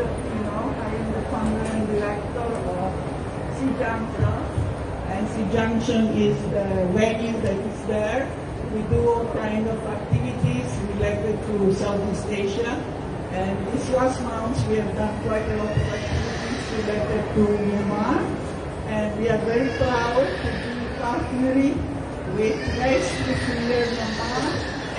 I am the founder and director of Junction, and Junction is the venue that is there. We do all kind of activities related to Southeast Asia, and these last months we have done quite a lot of activities related to Myanmar, and we are very proud to be partnering with Race to Clear Myanmar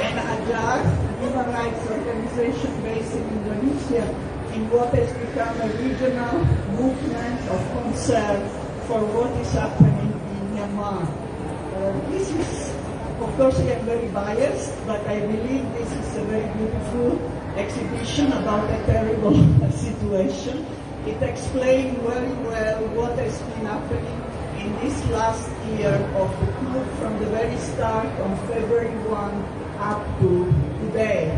and AJAR, human rights organization based in Indonesia, in what has become a regional movement of concern for what is happening in Myanmar. This is, of course, I am very biased, but I believe this is a very beautiful exhibition about a terrible situation. It explains very well what has been happening in this last year of the coup, from the very start on February 1 up to today,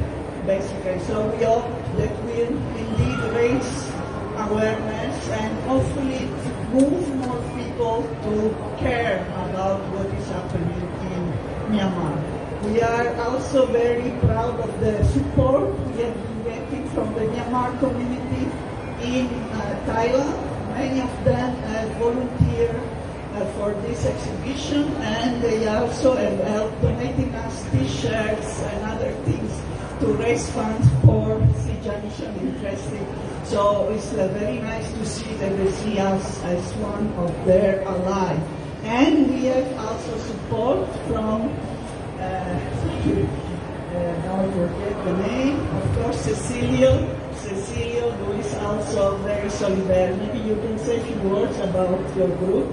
basically. So we hope that we'll indeed raise awareness and hopefully move more people to care about what is happening in Myanmar. We are also very proud of the support we have been getting from the Myanmar community in Thailand. Many of them have volunteered for this exhibition, and they also have helped donating us t-shirts and other things to raise funds for Junction. Interesting. So it's very nice to see that they see us as one of their allies. And we have also support from, now I forget the name, of course, Cecilio, who is also very solidarity. Maybe you can say a few words about your group.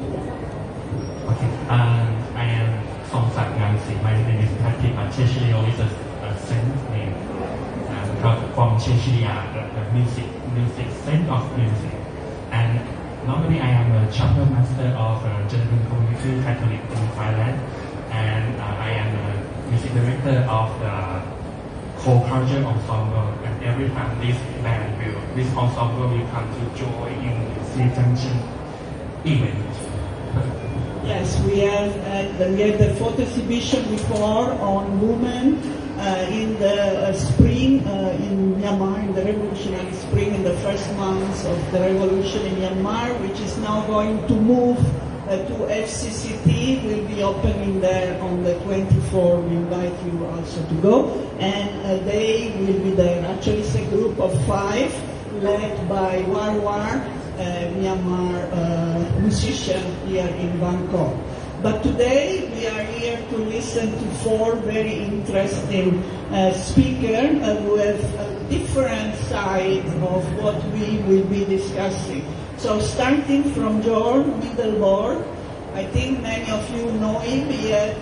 Okay, I am Songsak Ngamsri. My name is Patrick, but Cecilio is a saint name. From Cecilia, the music saint of music. And normally I am a chapter master of Junction community Catholic in Thailand, and I am a music director of the co-culture ensemble. And every time this ensemble will come to join in the Junction event. Yes, we have the photo exhibition before on women in the spring in Myanmar, in the revolutionary spring, in the first months of the revolution in Myanmar, which is now going to move to FCCT. Will be opening there on the 24th. We invite you also to go, and they will be there. Actually, it's a group of 5 led by Warwar, Myanmar musician here in Bangkok. But today we are here to listen to 4 very interesting speakers who have a different side of what we will be discussing. So starting from Jorn, Middelborg, I think many of you know him. He had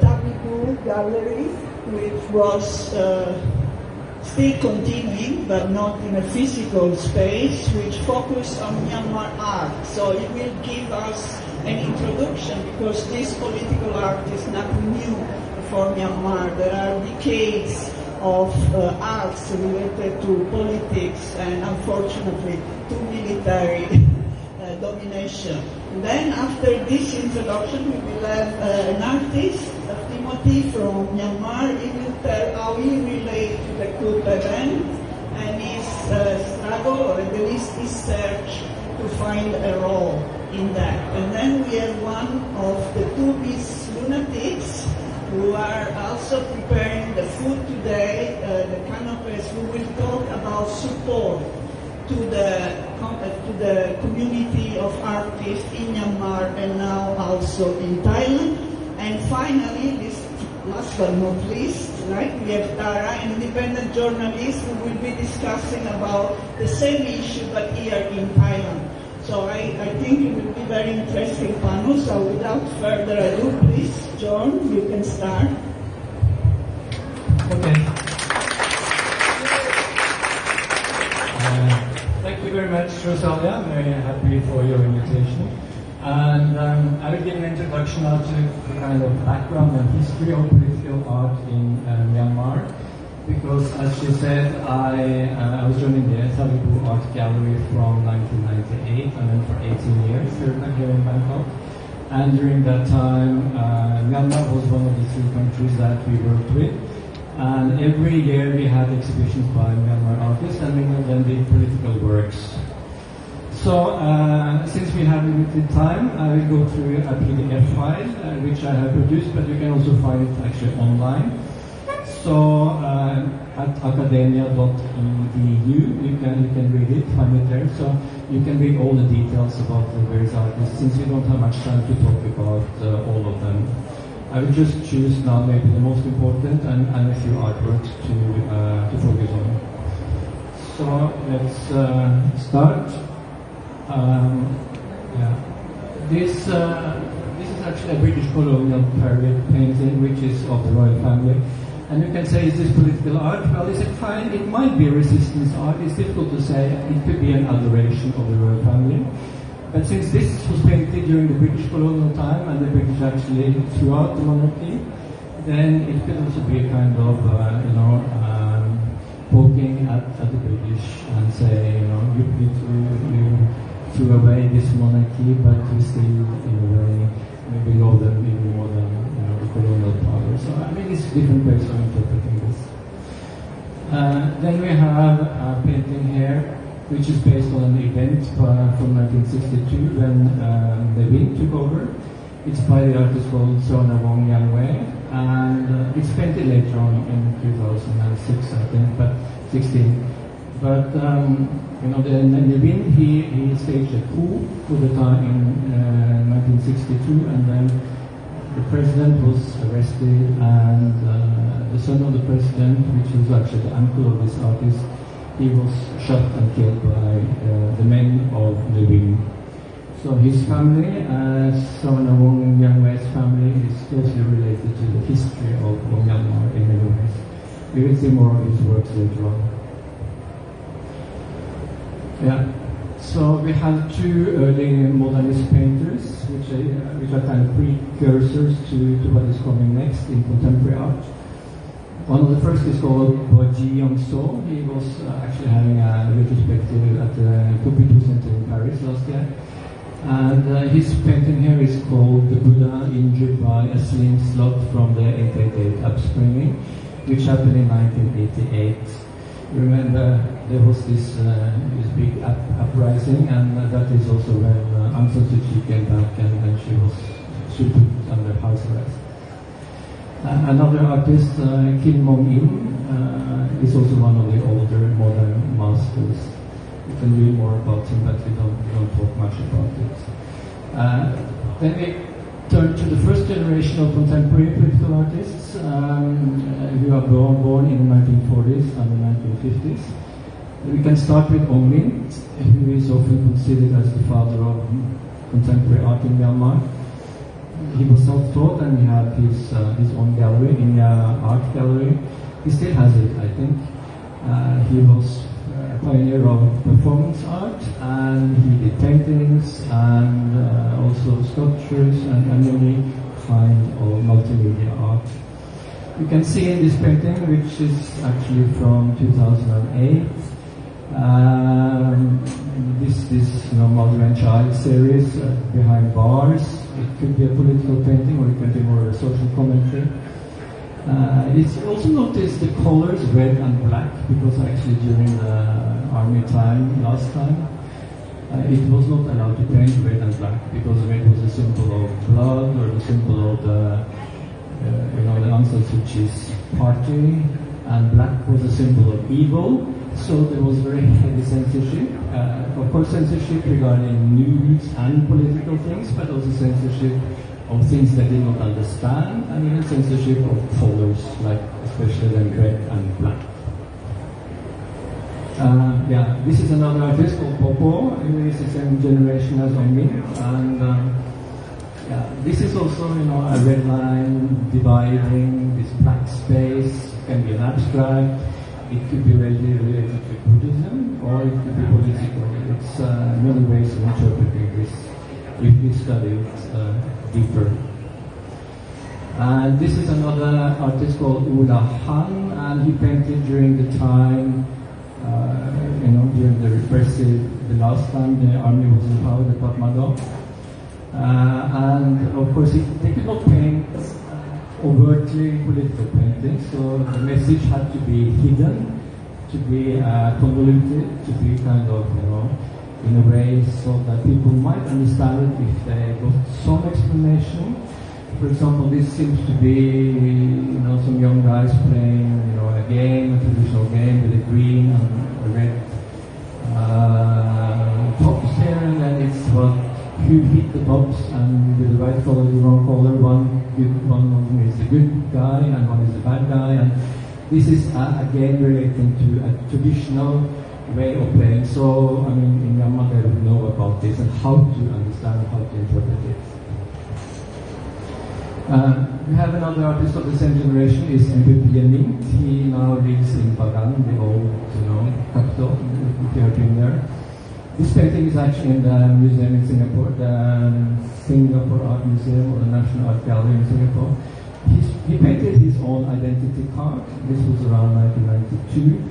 Thavibu gallery, which was still continuing, but not in a physical space, which focused on Myanmar art. So he will give us an introduction, because this political art is not new for Myanmar. There are decades of arts related to politics and, unfortunately, to military domination. And then after this introduction, we will have an artist, Timothy from Myanmar. He will tell how he relates to the coup event and his struggle, or at least his search to find a role in that. And then we have one of the 2 Miss Lunatics who are also preparing the food today, the canapés, who will talk about support to the community of artists in Myanmar and now also in Thailand. And finally, this last but not least, right, we have Tara, an independent journalist, who will be discussing about the same issue but here in Thailand. So I think it will be very interesting panel. So without further ado, please, Jorn, you can start. Okay. Thank you very much, Rosalia. I'm very happy for your invitation. And I will give an introduction now to the kind of background and history of political art in Myanmar. Because, as she said, I was joining the Thavibu Art Gallery from 1998 and then for 18 years here in Bangkok. And during that time, Myanmar was one of the 2 countries that we worked with. And every year we had exhibitions by Myanmar artists, and many of them did political works So, since we have limited time, I will go through a PDF file which I have produced, but you can also find it actually online. So, at academia.edu, you can read it, find it there. So, you can read all the details about the various artists, since we don't have much time to talk about all of them. I will just choose now maybe the most important and a few artworks to focus on. So, let's start. This is actually a British colonial period painting, which is of the royal family. And you can say, is this political art? Well, it might be resistance art. It's difficult to say. It could be an adoration of the royal family. But since this was painted during the British colonial time, and the British actually throughout the monarchy, then it could also be a kind of, poking at the British and say, you threw away this monarchy, but you still, in a way, maybe love them even more than the colonial power. So, I mean, it's different ways of interpreting this. Then we have a painting here, which is based on an event from 1962 when the Wind took over. It's by the artist called Sonawong Yangwei, and it's painted later on in 2006, I think, but 16. But the Wind, he staged a coup for the time in 1962, and then the president was arrested, and the son of the president, which was actually the uncle of this artist, he was shot and killed by the men of the Wind. So his family, Sonawong Yangwei's family, is closely related to the history of Myanmar in many ways. We will see more of his works later on. Yeah. So we have two early modernist painters, which are kind of precursors to what is coming next in contemporary art. One of the first is called Ji Yong-so. He was actually having a retrospective at the Pompidou Center in Paris last year. And his painting here is called The Buddha Injured by a Sling Slot from the 888 Upspringing, which happened in 1988. Remember, there was this big uprising, and that is also when Aung San Suu Kyi came back and she was put under house arrest. Another artist, Kim Mong-in, is also one of the older modern masters. You can read more about him, but we don't talk much about it. Then we turn to the first generation of contemporary political artists who are born in the 1940s and the 1950s. We can start with Hnin, who is often considered as the father of contemporary art in Myanmar. He was self-taught, and he had his own gallery, India Art Gallery. He still has it, I think. He was a pioneer of performance art, and he did paintings and also sculptures and many kind of multimedia art. You can see in this painting, which is actually from 2008, this Mother and Child series, Behind Bars. It could be a political painting, or it can be more a social commentary. It's also noticed the colors red and black, because actually during the army time last time, it was not allowed to paint red and black, because red was a symbol of blood, or the symbol of the Aung San Suu Kyi's party, and black was a symbol of evil. So there was very heavy censorship. Of course, censorship regarding news and political things, but also censorship of things they did not understand, and even censorship of colors, like especially the red and black. This is another artist called Popo, who is the same generation as Hnin, and this is also, a red line dividing this black space. Can be an abstract. It could be related to Buddhism, or it could be political. It's many ways of interpreting this if we study it deeper. And this is another artist called Ula Han, and he painted during the time, during the last time the army was in power, the Tatmadaw. And of course, they could not paint overtly political painting, so the message had to be hidden, to be convoluted, to be kind of, in a way so that people might understand it if they got some explanation. For example, this seems to be, some young guys playing, a game, a traditional game with a green and a red tops here, and then it's who hit the tops, and with the right color, the wrong color, one of them is the good guy and one is the bad guy, and this is again relating to a traditional way of playing. So, in Myanmar they would know about this and how to understand, how to interpret it. We have another artist of the same generation, is Hnin. He now lives in Bagan, the old, capital, if you have been there. This painting is actually in the museum in Singapore, the Singapore Art Museum, or the National Art Gallery in Singapore. He painted his own identity card. This was around 1992,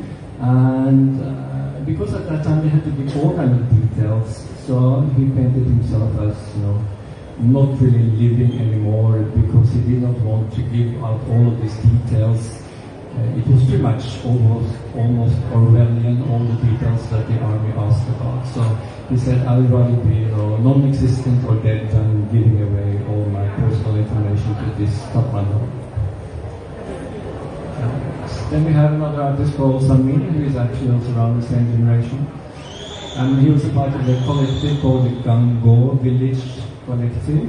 and because at that time they had to give all kind of details, so he painted himself as, not really living anymore, because he did not want to give out all of these details. It was too much, almost Orwellian, all the details that the army asked about. So he said, I would rather be non-existent or dead than giving away all my personal information to this Kathmandu. Then we have another artist called Hnin, who is actually also around the same generation. And he was a part of the collective called the Gango Village Collective.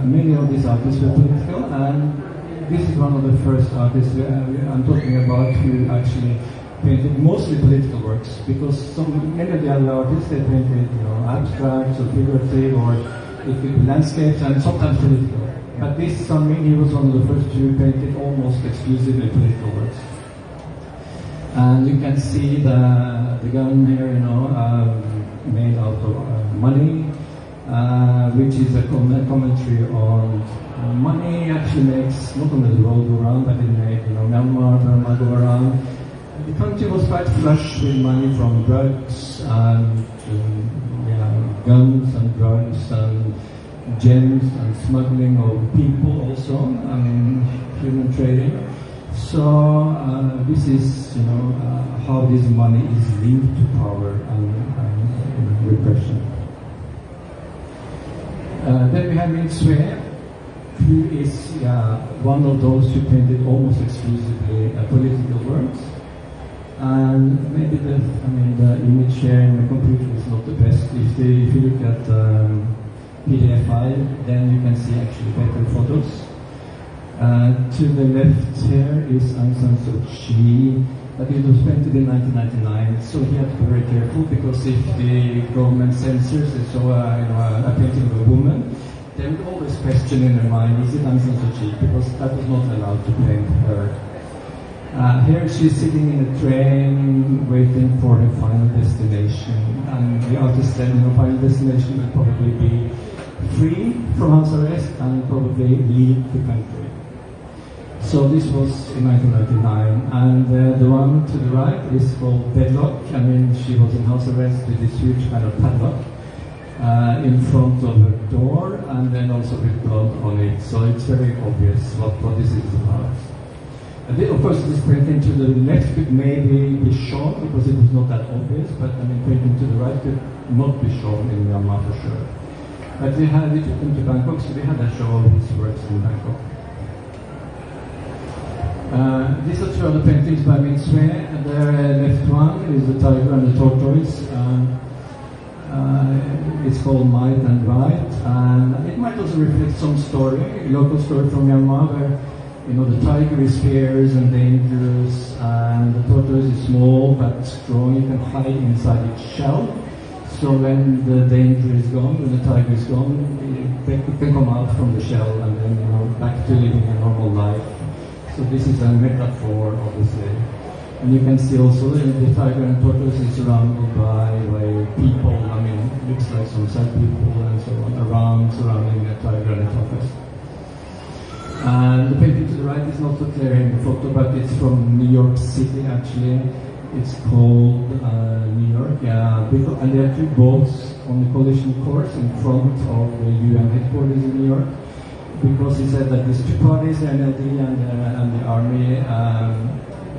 Many of these artists were political, and this is one of the first artists I'm talking about who actually painted mostly political works, because many of the other artists, they painted abstracts or figurative, or it could be landscapes and sometimes political. But this Hnin, he was one of the first who painted almost exclusively political works. And you can see the gun here, made out of money, which is a commentary on money actually makes not only the world go around, but it made Myanmar, Burma go around. The country was quite flush with money from drugs and guns and drugs and gems and smuggling of people also, human trading. So this is how this money is linked to power and repression. Then we have Min Sue, who is one of those who painted almost exclusively political works. And maybe the image here in the computer is not the best. If you look at PDF file, then you can see actually better photos. To the left here is Aung San Suu Kyi, but it was painted in 1999, so he had to be very careful, because if the government censors it, so a painting of a woman, they would always question in their mind, is it Aung San Suu Kyi? Because that was not allowed to paint her. Here she's sitting in a train waiting for her final destination, and the artist said, final destination will probably be free from house arrest and probably leave the country. So this was in 1999, and the one to the right is called Deadlock. She was in house arrest with this huge kind of padlock in front of her door, and then also with blood on it. So it's very obvious what this is about. Of course, this painting to the left could maybe be shown because it was not that obvious, but painting to the right could not be shown in Myanmar for sure. But we took them to Bangkok, so we had a show of his works in Bangkok. These are two other paintings by Min Sue. The left one is the tiger and the tortoise. It's called Might and Right, and it might also reflect some story, a local story from Myanmar, where the tiger is fierce and dangerous, and the tortoise is small but strong. You can hide inside its shell. So when the danger is gone, when the tiger is gone, it can come out from the shell and then back to living a normal life. So this is a metaphor, obviously. And you can see also the tiger and tortoise is surrounded by people. Looks like some sad people and so on surrounding the tiger and the tortoise. And the painting to the right is not so clear in the photo, but it's from New York City actually. It's called New York, and there are two boats on the collision course in front of the UN headquarters in New York, because he said that these two parties, the NLD and the army,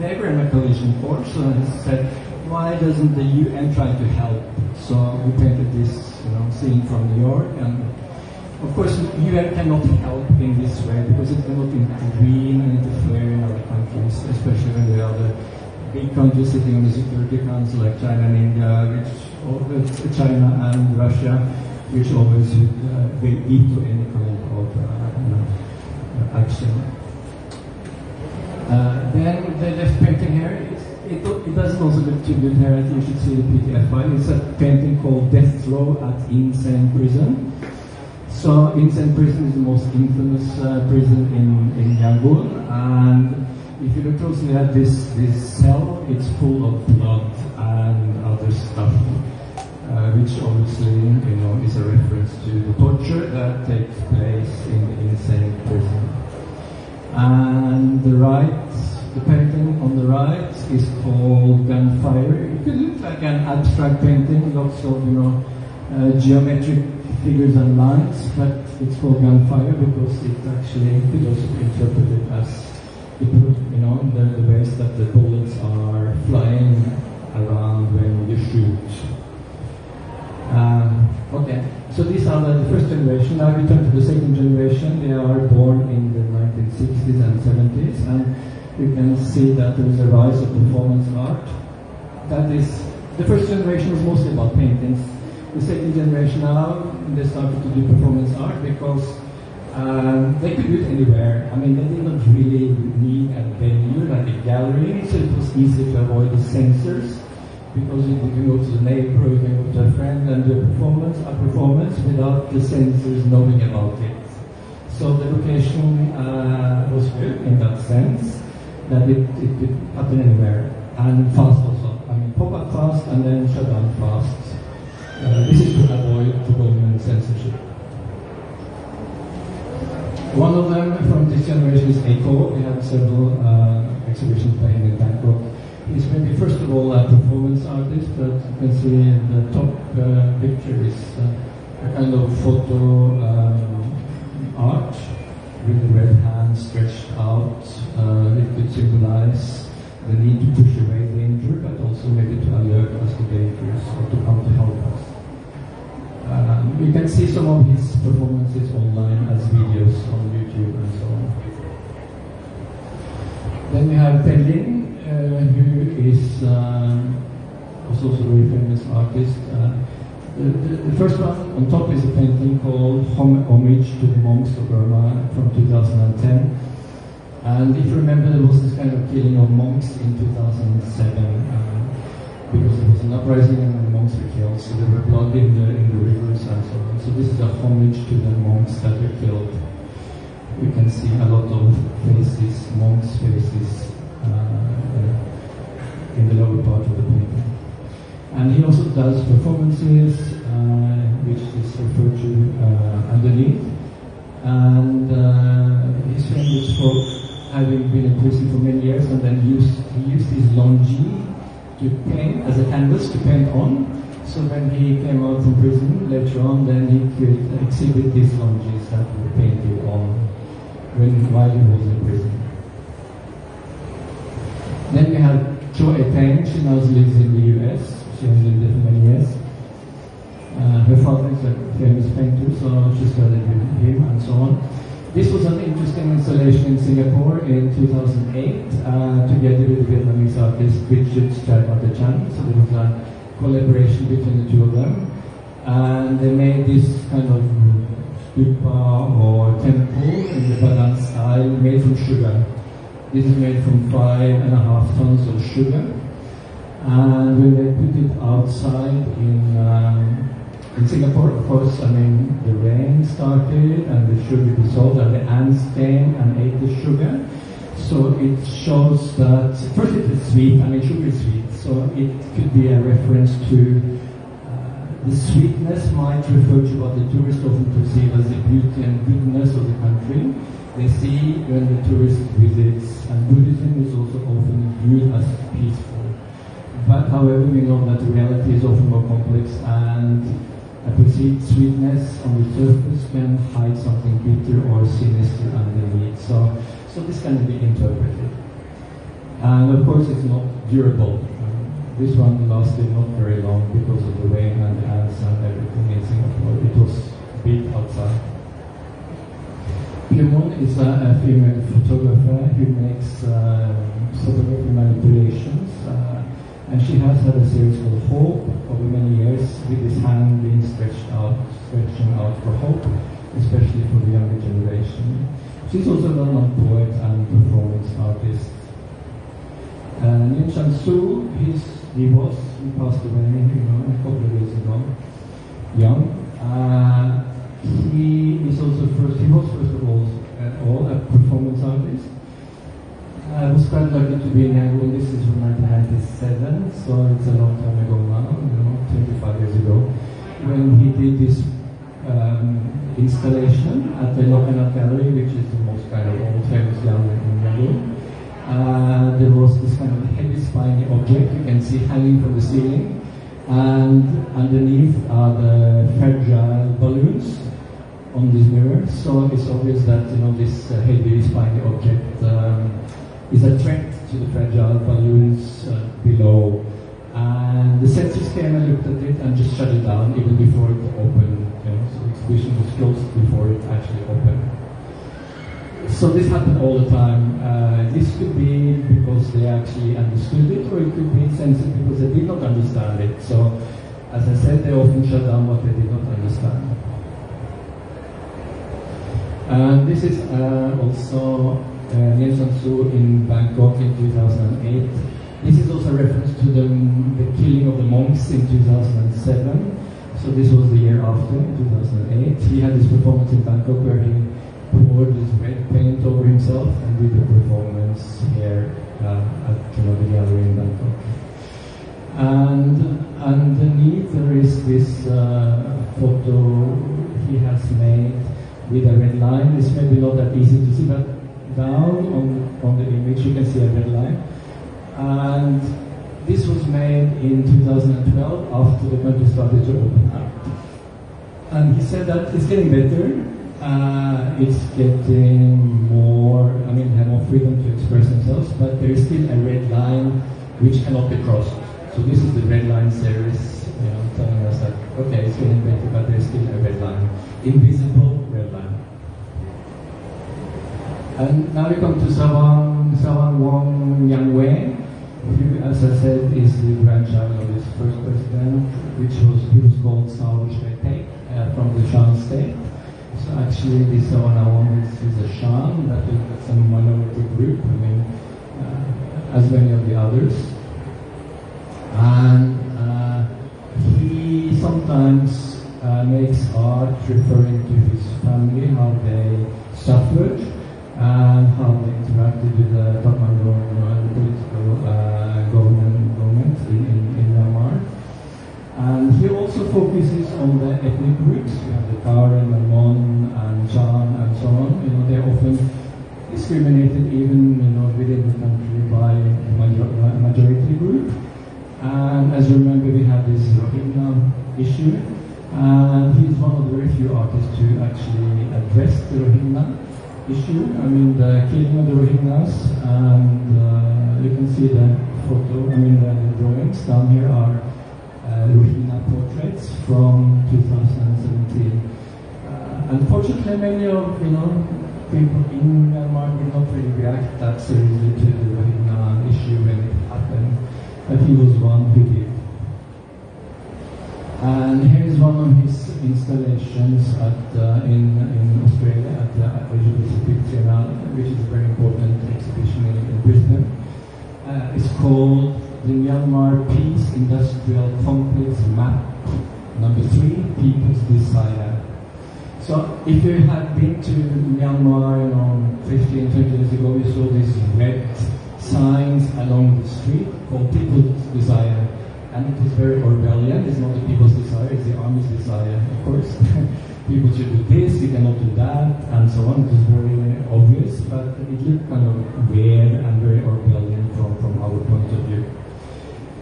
they were in a collision course, and he said, why doesn't the UN try to help So we painted this, scene from New York, and of course UN cannot help in this way because it cannot intervene and interfere in other countries, especially when there are the big countries sitting on the Security Council like China and India, China and Russia, which always will veto any kind of action. Then the left painting here, it doesn't also look too good here. I think you should see the PDF file. It's a painting called Death Row at Insane Prison. So Insane Prison is the most infamous prison in Yangon, and if you look closely at this cell, it's full of blood and other stuff, which obviously is a reference to the torture that takes place in the insane prison. And the painting on the right is called Gunfire. It could look like an abstract painting, lots of geometric figures and lines, but it's called Gunfire because it actually could also be interpreted as the ways that the bullets are flying around when you shoot. Okay, so these are the first generation. Now we turn to the second generation. They are born in the 1960s and 70s, and you can see that there is a rise of performance art. That is, the first generation was mostly about paintings. The second generation now, they started to do performance art because they could do it anywhere. I mean, they did not really need a venue like a gallery, so it was easy to avoid the censors because you can go to the neighbor, you can go to a friend and do a performance without the censors knowing about it. So the location was good in that sense that it could happen anywhere and fast also. I mean, pop up fast and then shut down fast. This is to avoid the government censorship. One of them from this generation is Echo. We have several exhibitions by him in Bangkok. He's maybe first of all a performance artist, but you can see in the top picture is a kind of photo art with the red hand stretched out. It could symbolize the need to push away danger, but also maybe to alert us to dangers or to come to help us. You can see some of his performances online as videos on YouTube and so on. Then we have Hnin, who is also a very famous artist. The first one on top is a painting called Homage to the Monks of Burma from 2010. And if you remember, there was this kind of killing of monks in 2007 because there was an uprising and the monks were killed, so there were blood in the rivers and so on. So this is a homage to the monks that were killed. You can see a lot of faces, monks' faces, in the lower part of the painting. And he also does performances, which is referred to underneath. And he's famous for having been in prison for many years, and then he used his longi to paint as a canvas to paint on. So when he came out from prison later on, then he could exhibit these longis that were painted on while he was in prison. Then we have Joy Payne. She now lives in the US. She has lived there for many years. Her father is a famous painter, so she studied with him and so on. This was an interesting installation in Singapore in 2008, together with the Vietnamese artist Richard Chan. So there was a collaboration between the two of them. And they made this kind of stupa or temple in the Badan style, made from sugar. This is made from 5.5 tons of sugar. And when they put it outside in Singapore, of course, I mean, the rain started and the sugar dissolved and the ants came and ate the sugar. So it shows that, first it is sweet, I mean, sugar is sweet, so it could be a reference to the sweetness might refer to what the tourists often perceive as the beauty and goodness of the country. They see when the tourist visits, and Buddhism is also often viewed as peaceful. But however, we know that the reality is often more complex, and a perceived sweetness on the surface can hide something bitter or sinister underneath. So this can be interpreted. And of course, it's not durable. This one lasted not very long because of the rain and is a female photographer who makes photography manipulations, and she has had a series called Hope over many years, with his hand being stretching out for hope, especially for the younger generation. She's also a well-known poet and performance artist. Junction, he passed away, a couple of years ago, young. He was first of all a performance artist. I was quite lucky to be in Yangon. This is from 1997, so it's a long time ago now, 25 years ago, when he did this installation at the Oakkahta Gallery, which is the most kind of old famous gallery in Yangon. There was this kind of heavy spiny object you can see hanging from the ceiling, and underneath are the fragile balloons on this mirror. So it's obvious that this heavy spiny object is a threat to the fragile balloons below. And the censors came and looked at it and just shut it down even before it opened. So the exhibition was closed before it actually opened. So this happened all the time. This could be because they actually understood it, or it could be censored because they did not understand it. So, as I said, they often shut down what they did not understand. And this is also Nelson Su in Bangkok in 2008. This is also a reference to the killing of the monks in 2007. So this was the year after, 2008. He had this performance in Bangkok where he poured this red paint over himself and did a performance here at the gallery in Bangkok. And underneath there is this photo he has made with a red line. It's maybe not that easy to see, but down on the image you can see a red line. And this was made in 2012 after the country started to open up. And he said that it's getting better. It's getting more, have more freedom to express themselves, but there is still a red line which cannot be crossed. So this is the red line series, telling us that, okay, it's getting better, but there's still a red line. Invisible red line. And now we come to Sawan Wong Yang Wei, who, as I said, is the grandchild of his first president, he was called Sao Shwe from the Shan state. So actually, this Sawan is a Shan, that is a minority group, as many of the others. And he sometimes makes art referring to his family, how they suffered, and how they interacted with the political government in Myanmar. And he also focuses on the ethnic groups. We have the Karen, and Mon, and Chan, and so on. They're often discriminated even within the country by a majority group. And as you remember, we had this Rohingya issue, and he's one of the very few artists to actually address the Rohingya issue. The killing of the Rohingyas, and you can see the photo, the drawings down here are Rohingya portraits from 2017. Unfortunately, many of people in Myanmar did not really react that seriously to the Rohingya issue when it happened, but he was one who did. And here is one of his installations in Australia at the Abhasakun Triennale, which is a very important exhibition in Brisbane. It's called the Myanmar Peace Industrial Complex Map, number 3, People's Desire. So if you had been to Myanmar 15, 20 years ago, you saw these red signs along the street called People's Desire. And it was very Orwellian. It's not the people's desire, it's the army's desire, of course. People should do this, you cannot do that, and so on. It was very obvious, but it looked kind of weird and very Orwellian from our point of view.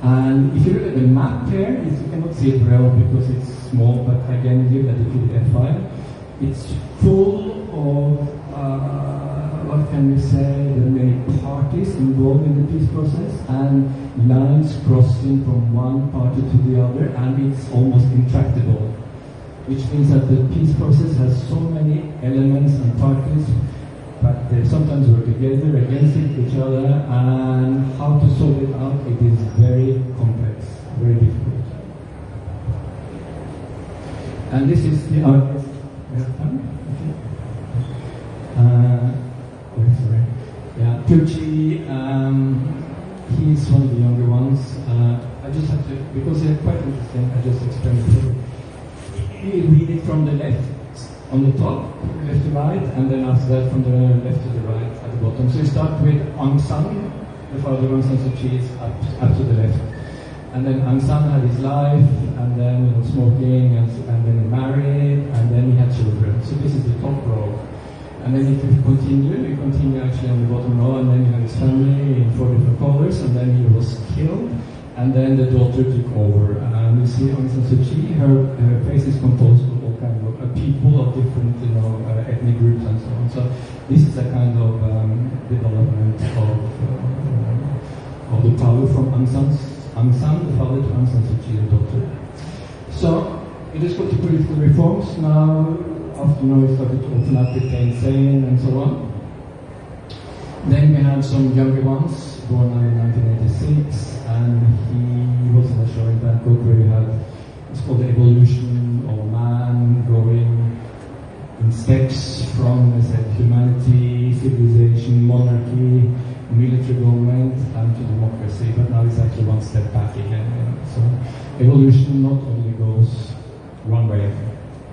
And if you look at the map here, you cannot see it well because it's small, but again, you look at the PDF file. It's full of, what can we say, there are many parties involved in the peace process, and lines crossing from one party to the other, and it's almost intractable, which means that the peace process has so many elements and parties but they sometimes work together against each other, and how to solve it out, it is very complex, very difficult. And this is the artist. We have time? Okay. Sorry. Yeah, Pucci, he's one of the younger ones. I just have to, because they're quite interesting, I just explain it to you. We read it from the left on the top, left to right, and then after that from the left to the right at the bottom. So we start with Aung San, the father of Aung San Suu Kyi is up to the left. And then Aung San had his life, and then smoking, and then he married, and then he had children. So this is the top row. And then if we continue actually on the bottom row, and then he had his family in 4 different colors, and then he was killed, and then the daughter took over. And you see Aung San Suu Kyi, her face is composed of all kinds of people of different ethnic groups and so on. So this is a kind of development of the power from Aung San, the father, to Aung San Suu Kyi, the daughter. So it is got to political reforms now. After it started to open up with Tint and so on. Then we had some younger ones, born in 1986, and he was in a show in Bangkok where we had, it's called the evolution of man going in steps from, let's say, humanity, civilization, monarchy, military government, and to democracy. But now it's actually one step back again. So evolution not only goes one way,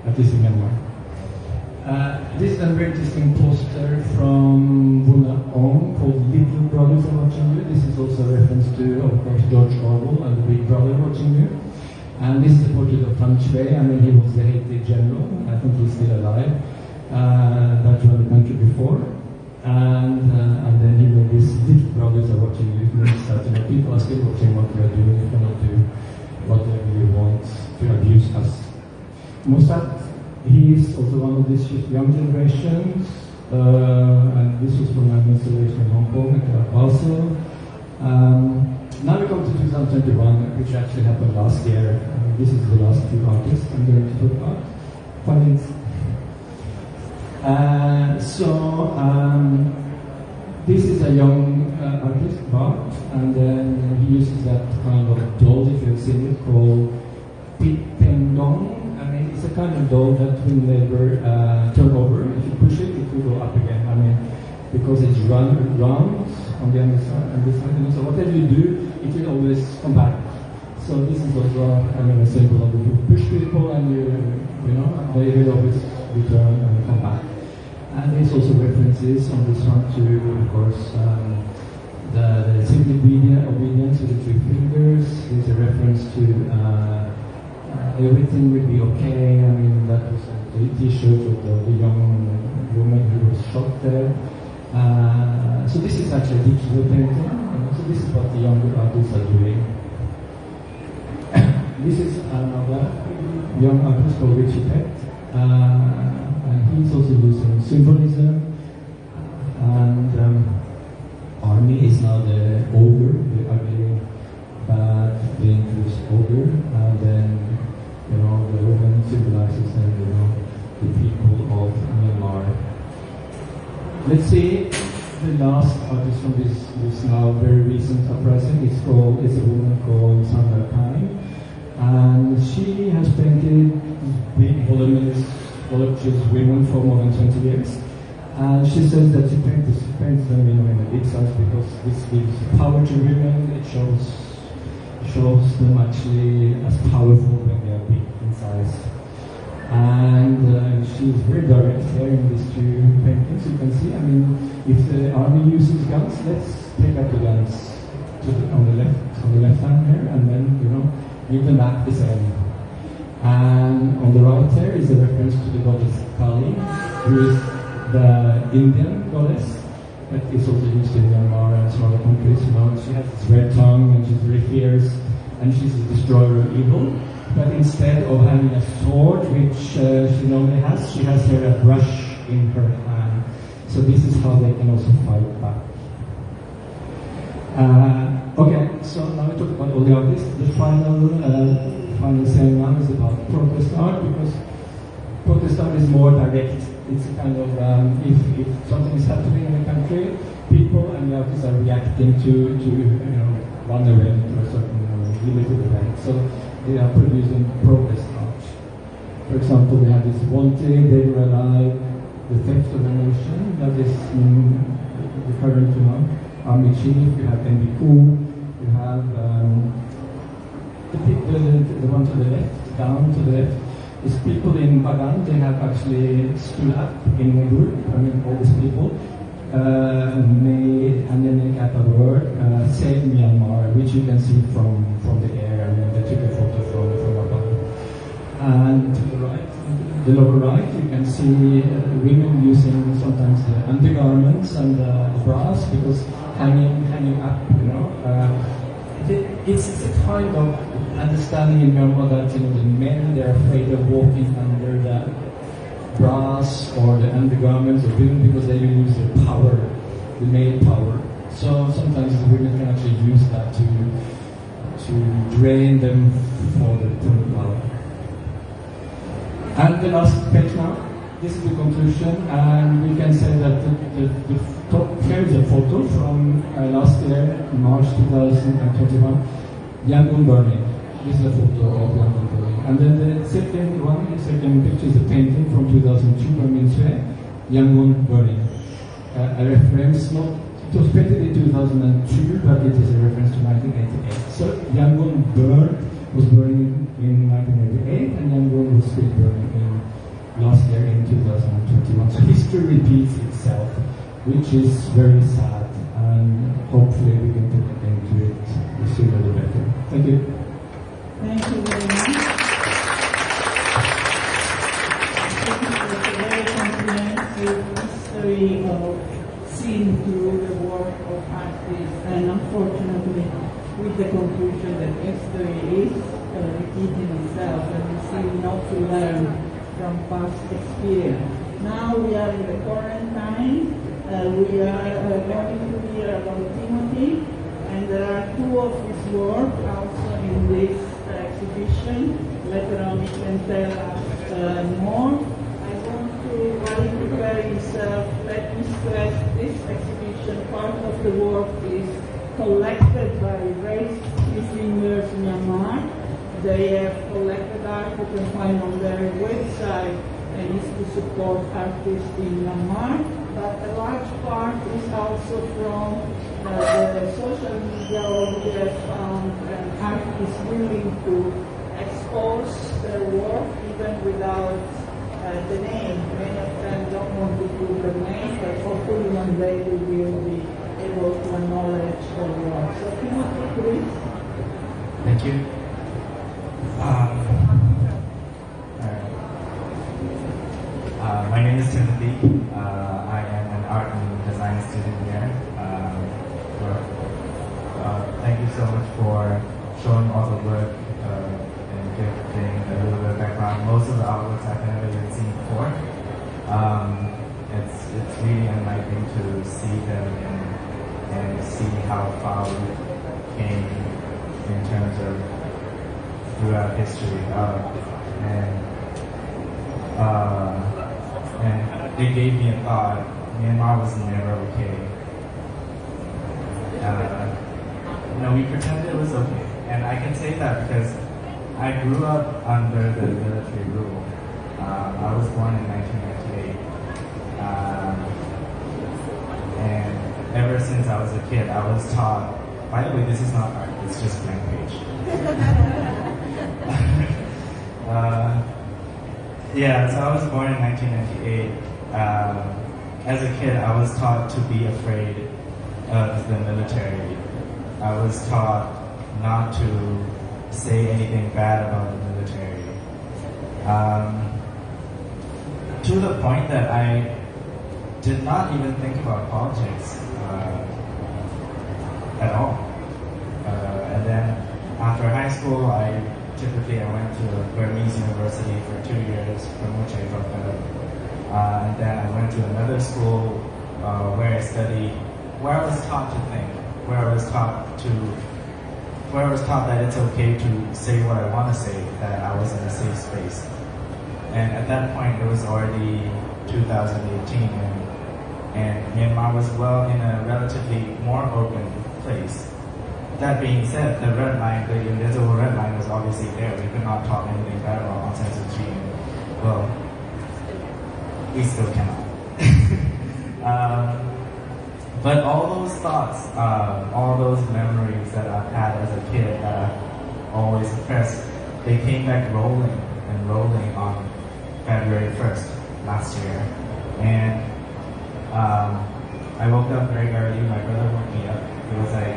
at least in Myanmar. This is a very interesting poster from Buna Ong called Little Brothers Are Watching You. This is also a reference to, of course, George Orwell and the Big Brother Watching You. And this is the portrait of Tan Chue. I mean, he was the Haiti general. I think he's still alive. That ran the country before. And then he made this Little Brothers Are Watching You. It means that people are still watching what we are doing. We cannot do whatever we want to abuse us. Mossad, he is also one of these young generations, and this was from an installation in Hong Kong at Basel. Now we come to 2021, which actually happened last year. This is the last few artists I'm going to talk about. This is a young artist, Bart, and then he uses that kind of doll, if you've seen it, called Pipendong. It's a kind of doll that will never turn over. If you push it, it will go up again. Because it's round on the other side and this side. So whatever you do, it will always come back. So this is also a symbol of you push people and they will always return and come back. And there's also references on this one to, of course, the simple obedience with the 3 fingers. There's a reference to everything will be okay. That was the T-shirt of the young woman who was shot there. So this is actually a digital painting. So this is what the younger artists are doing. This is another young artist called Richie Pett. And he's also using symbolism. And Army is now the ogre, the ugly, bad, dangerous ogre. And then the ribbon symbolizes the people of Myanmar. Let's see the last artist from this now very recent uprising. It's a woman called Sandra Kai, and she has painted big voluminous women for more than 20 years. And she says that she paints them in a big size because this gives power to women. It shows them actually as powerful when they are big in size. And she's very direct here in these 2 paintings. You can see, if the army uses guns, let's take out the guns on the left hand here, and then, give them back the same. And on the right here is a reference to the goddess Kali, who is the Indian goddess that is also used in Myanmar and some other countries. She has this red tongue and she's very fierce and she's a destroyer of evil. But instead of having a sword, which she normally has, she has here a brush in her hand. So this is how they can also fight back. Okay, so now we talk about all the artists. The final saying now is about protest art, because protest art is more direct. It's a kind of, if something is happening in a country, people and the artists are reacting to one event or a certain limited event. So they are producing protest art. For example, we have this One Day They Were Alive, The Theft of a Nation, that is the current army chief. You have Myanmar Coup, you have the one to the left, down to the left, is people in Bagan. They have actually stood up in a group, all these people, and then they make up a word, Save Myanmar, which you can see from the air, and then they took a photo from above. And to the right, the lower right, you can see women using sometimes the undergarments and the bras, because hanging up, it's a kind of understanding in Myanmar that the men, they're afraid of walking under the bras or the undergarments of women because they use their power, the male power. So sometimes the women can actually use that to drain them for the power. And the last page now, this is the conclusion, and we can say that the top, here is a photo from last year, March 2021, Yangon burning. This is a photo of Yangon burning. And then the second picture is a painting from 2002 by Minsue, Yangon burning. A reference, it was painted in 2002, but it is a reference to 1988. So Yangon was burning in 1988, and Yangon was still burning last year in 2021. So history repeats itself, which is very sad, and hopefully we can put an end to it the sooner the better. Thank you. Thank you very much. It's a very comprehensive history seen through the work of artists, and unfortunately with the conclusion that history is repeating itself, and we seem not to learn from past experience. Now we are in the current time. We are going to hear about Timothy, and there are two of his work also in this exhibition. Later on he can tell us more. I want to, while he prepares himself, let me stress this exhibition, part of the work is collected by Raised Fingers Myanmar. They have collected art you can find on their website, and is to support artists in Myanmar. But a large part is also from the social media, where we have found artists willing to expose their work even without the name. Many of them don't want to put their name, but hopefully one day we will be able to acknowledge their work. So Timothy, please. Thank you. My name is Timothy. I am an art and design student here. Thank you so much for showing all the work and giving a little bit of background. Most of the artworks I've never even seen before. It's really enlightening to see them and see how far we came in terms of throughout history, and it gave me a thought. Myanmar was never okay. We pretended it was okay, and I can say that because I grew up under the military rule. I was born in 1998, and ever since I was a kid, I was taught. By the way, this is not art; it's just blank page. So I was born in 1998. As a kid, I was taught to be afraid of the military. I was taught not to say anything bad about the military. To the point that I did not even think about politics at all. And then after high school, I went to Burmese University for 2 years, from which I dropped out. And then I went to another school where I studied, where I was taught to think, where I was taught that it's okay to say what I want to say, that I was in a safe space. And at that point, it was already 2018, and Myanmar was in a relatively more open place. That being said, the red line, the invisible red line was obviously there. We could not talk anything bad about Aung San Suu Kyi. Well, we still cannot. But all those thoughts, all those memories that I've had as a kid that I've always suppressed, they came back rolling on February 1st last year. And I woke up very early. My brother woke me up. He was like,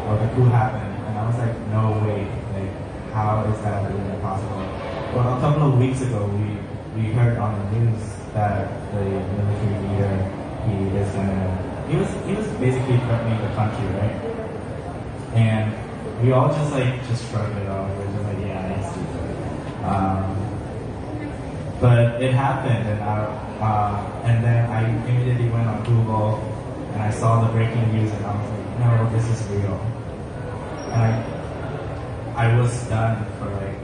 "Oh, the coup happened," and I was like, "No way! Like, how is that even possible?" Well, a couple of weeks ago, we heard on the news that the military leader, he was basically threatening the country, right? And we all just shrugged it off. We were just like, "Yeah, that's stupid." But it happened, and then I immediately went on Google and I saw the breaking news, and I was like, "No, this is real." And I was stunned for like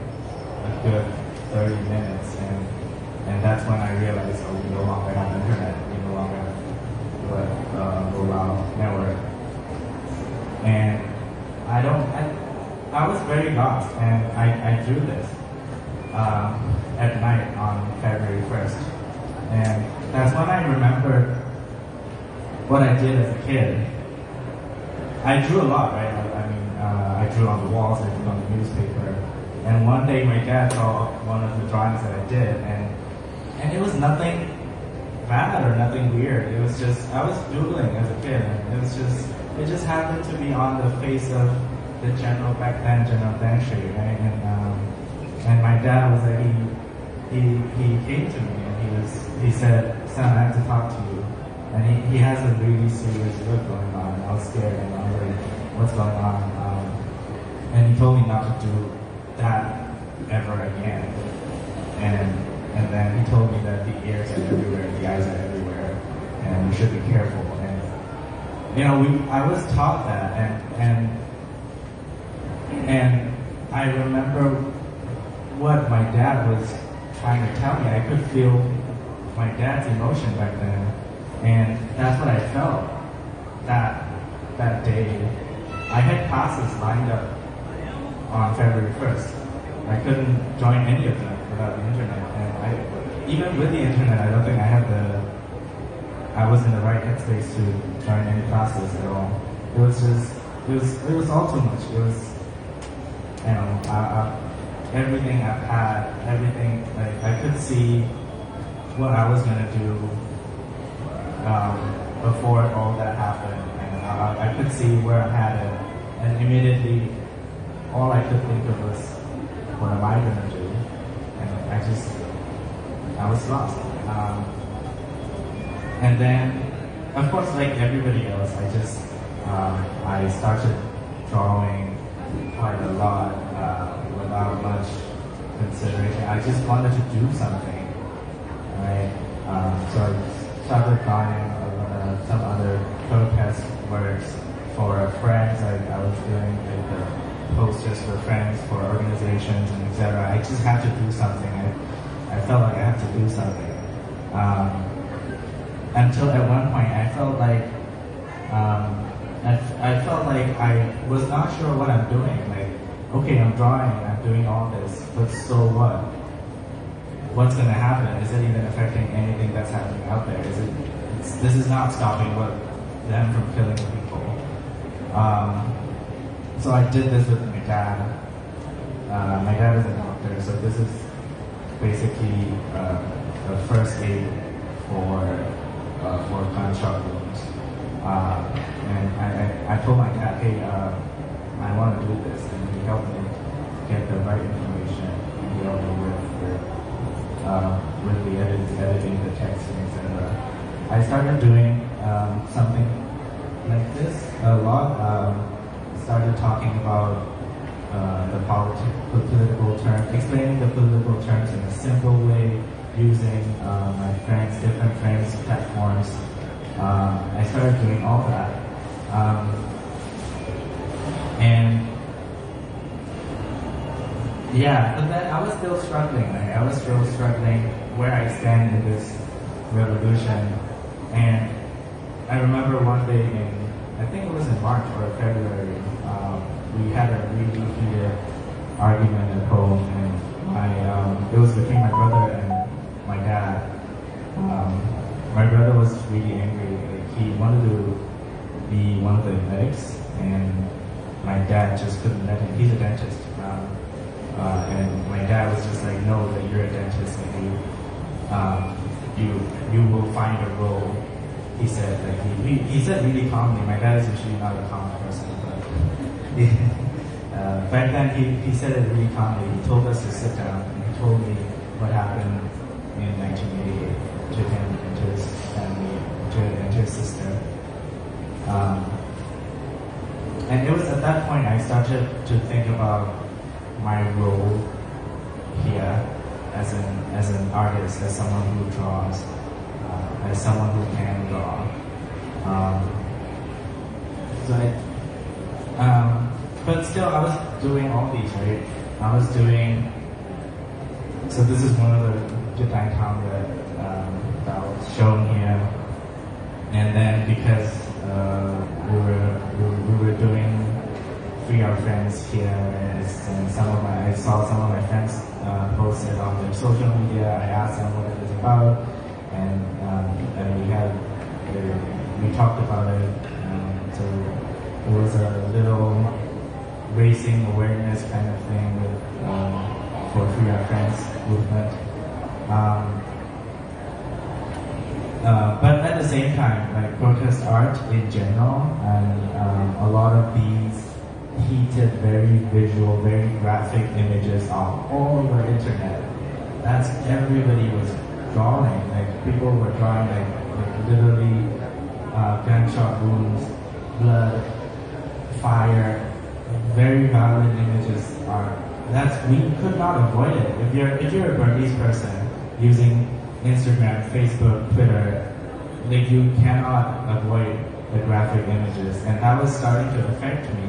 a good 30 minutes, and that's when I realized, oh, we no longer have internet, we no longer have mobile network. And I was very lost, and I drew this at night on February 1st. And that's when I remember what I did as a kid. I drew a lot, right? I drew on the walls, I drew on the newspaper. And one day my dad saw one of the drawings that I did, and it was nothing bad or nothing weird. It was just, I was doodling as a kid, and it just happened to be on the face of the General Deng Street, right? And my dad was like, he came to me and he said, "Son, I have to talk to you." And he has a really serious look going on. I was scared, and I was like, "What's going on?" And he told me not to do that ever again. And then he told me that the ears are everywhere, the eyes are everywhere, and we should be careful. And I was taught that, and I remember what my dad was trying to tell me. I could feel my dad's emotion back then. And that's what I felt that day. I had classes lined up on February 1st. I couldn't join any of them without the internet. And even with the internet, I don't think I was in the right headspace to join any classes at all. It was all too much. It was, everything I've had, everything, like, I could see what I was gonna do before all that happened, and I could see where I'm headed, and immediately all I could think of was, what am I gonna do? And I was lost. And then, of course, like everybody else, I started drawing quite a lot without much consideration. I just wanted to do something, right? So I started drawing some other protest works for friends. I was doing the posters for friends, for organizations, and etc. I just had to do something. I felt like I had to do something. Until at one point I felt like I was not sure what I'm doing. Like, okay, I'm drawing, I'm doing all this, but so what? What's going to happen? Is it even affecting anything that's happening out there? This is not stopping them from killing people. So I did this with my dad. My dad is a doctor, so this is basically a first aid for gunshot wounds. And I told my dad, hey, I want to do this, and he helped me get the right information. He helped me with the editing the text, and etc. I started doing something like this a lot. Started talking about the political terms, explaining the political terms in a simple way, using my friends, different friends' platforms. I started doing all that. And yeah, but then I was still struggling. I was still struggling where I stand in this revolution. And I remember one day I think it was in March or February, we had a really heated argument at home, and it was between my brother and my dad. My brother was really angry. Like, he wanted to be one of the medics, and my dad just couldn't let him. He's a dentist, and my dad was just like, "No, that you're a dentist, and you will find a role." He said, like he said really calmly. My dad is usually not a calm person, but back then he said it really calmly. He told us to sit down, and he told me what happened in 1988 to him and to his family, and to his sister. And it was at that point I started to think about my role here as an artist, as someone who draws, as someone who can draw. But still, I was doing all these, right? So this is one of the Defiant Art that was shown here. And then because we were doing Free Our Friends here, and I saw some of my friends post it on their social media. I asked them what it was about, and we talked about it. So it was a little racing awareness kind of thing for Free Our Friends movement. But at the same time, like protest art in general, and a lot of these heated, very visual, very graphic images are all over the internet. That's everybody was drawing. Like people were drawing like literally gunshot wounds, blood, fire, very violent images we could not avoid it. If you're a Burmese person using Instagram, Facebook, Twitter, like you cannot avoid the graphic images, and that was starting to affect me.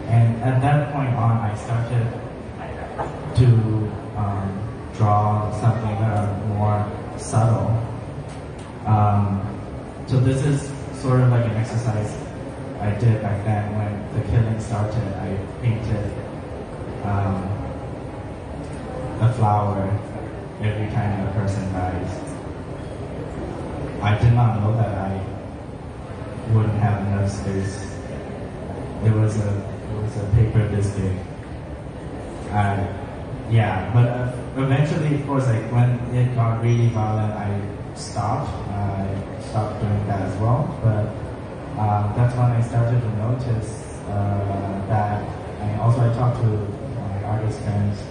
And at that point on, I started to draw something more subtle. So this is sort of like an exercise I did back then when the killing started. I painted a flower every time a person dies. I did not know that I wouldn't have enough space. It was a paper this big. But eventually, of course, like when it got really violent, I stopped doing that as well. But that's when I started to notice that. And also, I talked to my artist friends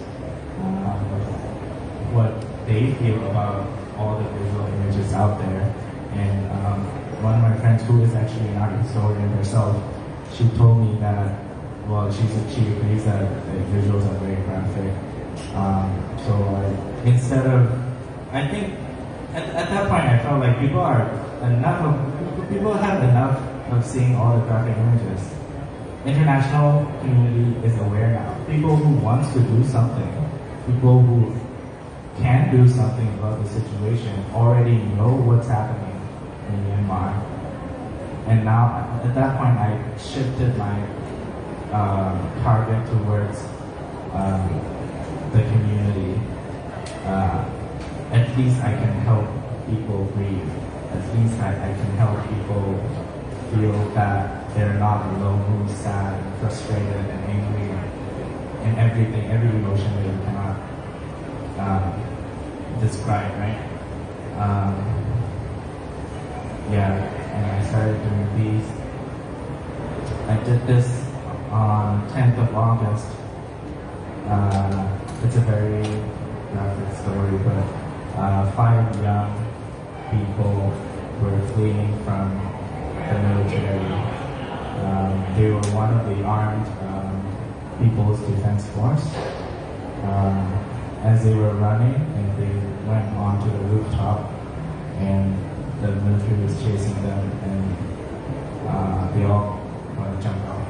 what they feel about all the visual images out there. And one of my friends, who is actually an art historian herself, she told me that, well, she agrees that the visuals are very graphic. I think at that point I felt like people have enough of seeing all the graphic images. International community is aware now. People who wants to do something, people who can do something about the situation already know what's happening in Myanmar. And now, at that point, I shifted my target towards the community. At least I can help people breathe. At least I can help people feel that they're not alone, who's sad, and frustrated, and angry, and everything, every emotion that you cannot describe, right? And I started doing these. I did this on 10th of August. It's a very graphic story, but 5 young people were fleeing from the military. They were one of the armed People's Defense Force. As they were running, and they went onto the rooftop, and the military was chasing them, and they all jumped out.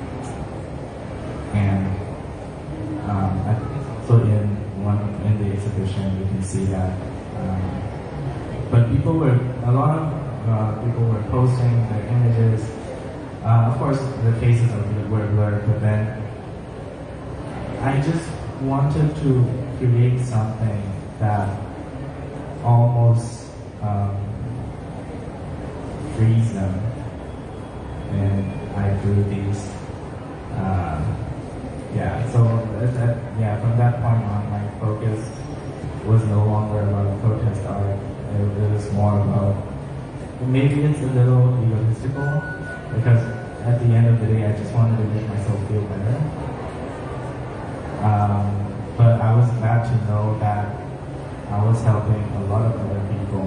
And so in the exhibition, you can see that but a lot of people were posting their images. Of course, the faces were blurred, but then I just wanted to create something that almost frees them. And I drew these. From that point on, my focus was no longer about protest art. It was more about, maybe it's a little egotistical, because at the end of the day, I just wanted to make myself feel better. But I was glad to know that I was helping a lot of other people.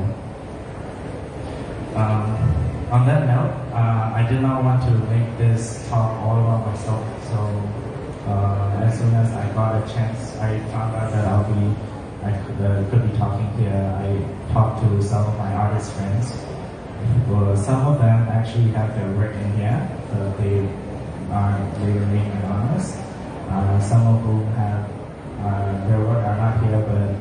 On that note, I did not want to make this talk all about myself, so as soon as I got a chance, I found out that I could be talking here. I talked to some of my artist friends. Well, some of them actually have their work in here, but they remain anonymous. Some of whom have their work are not here, but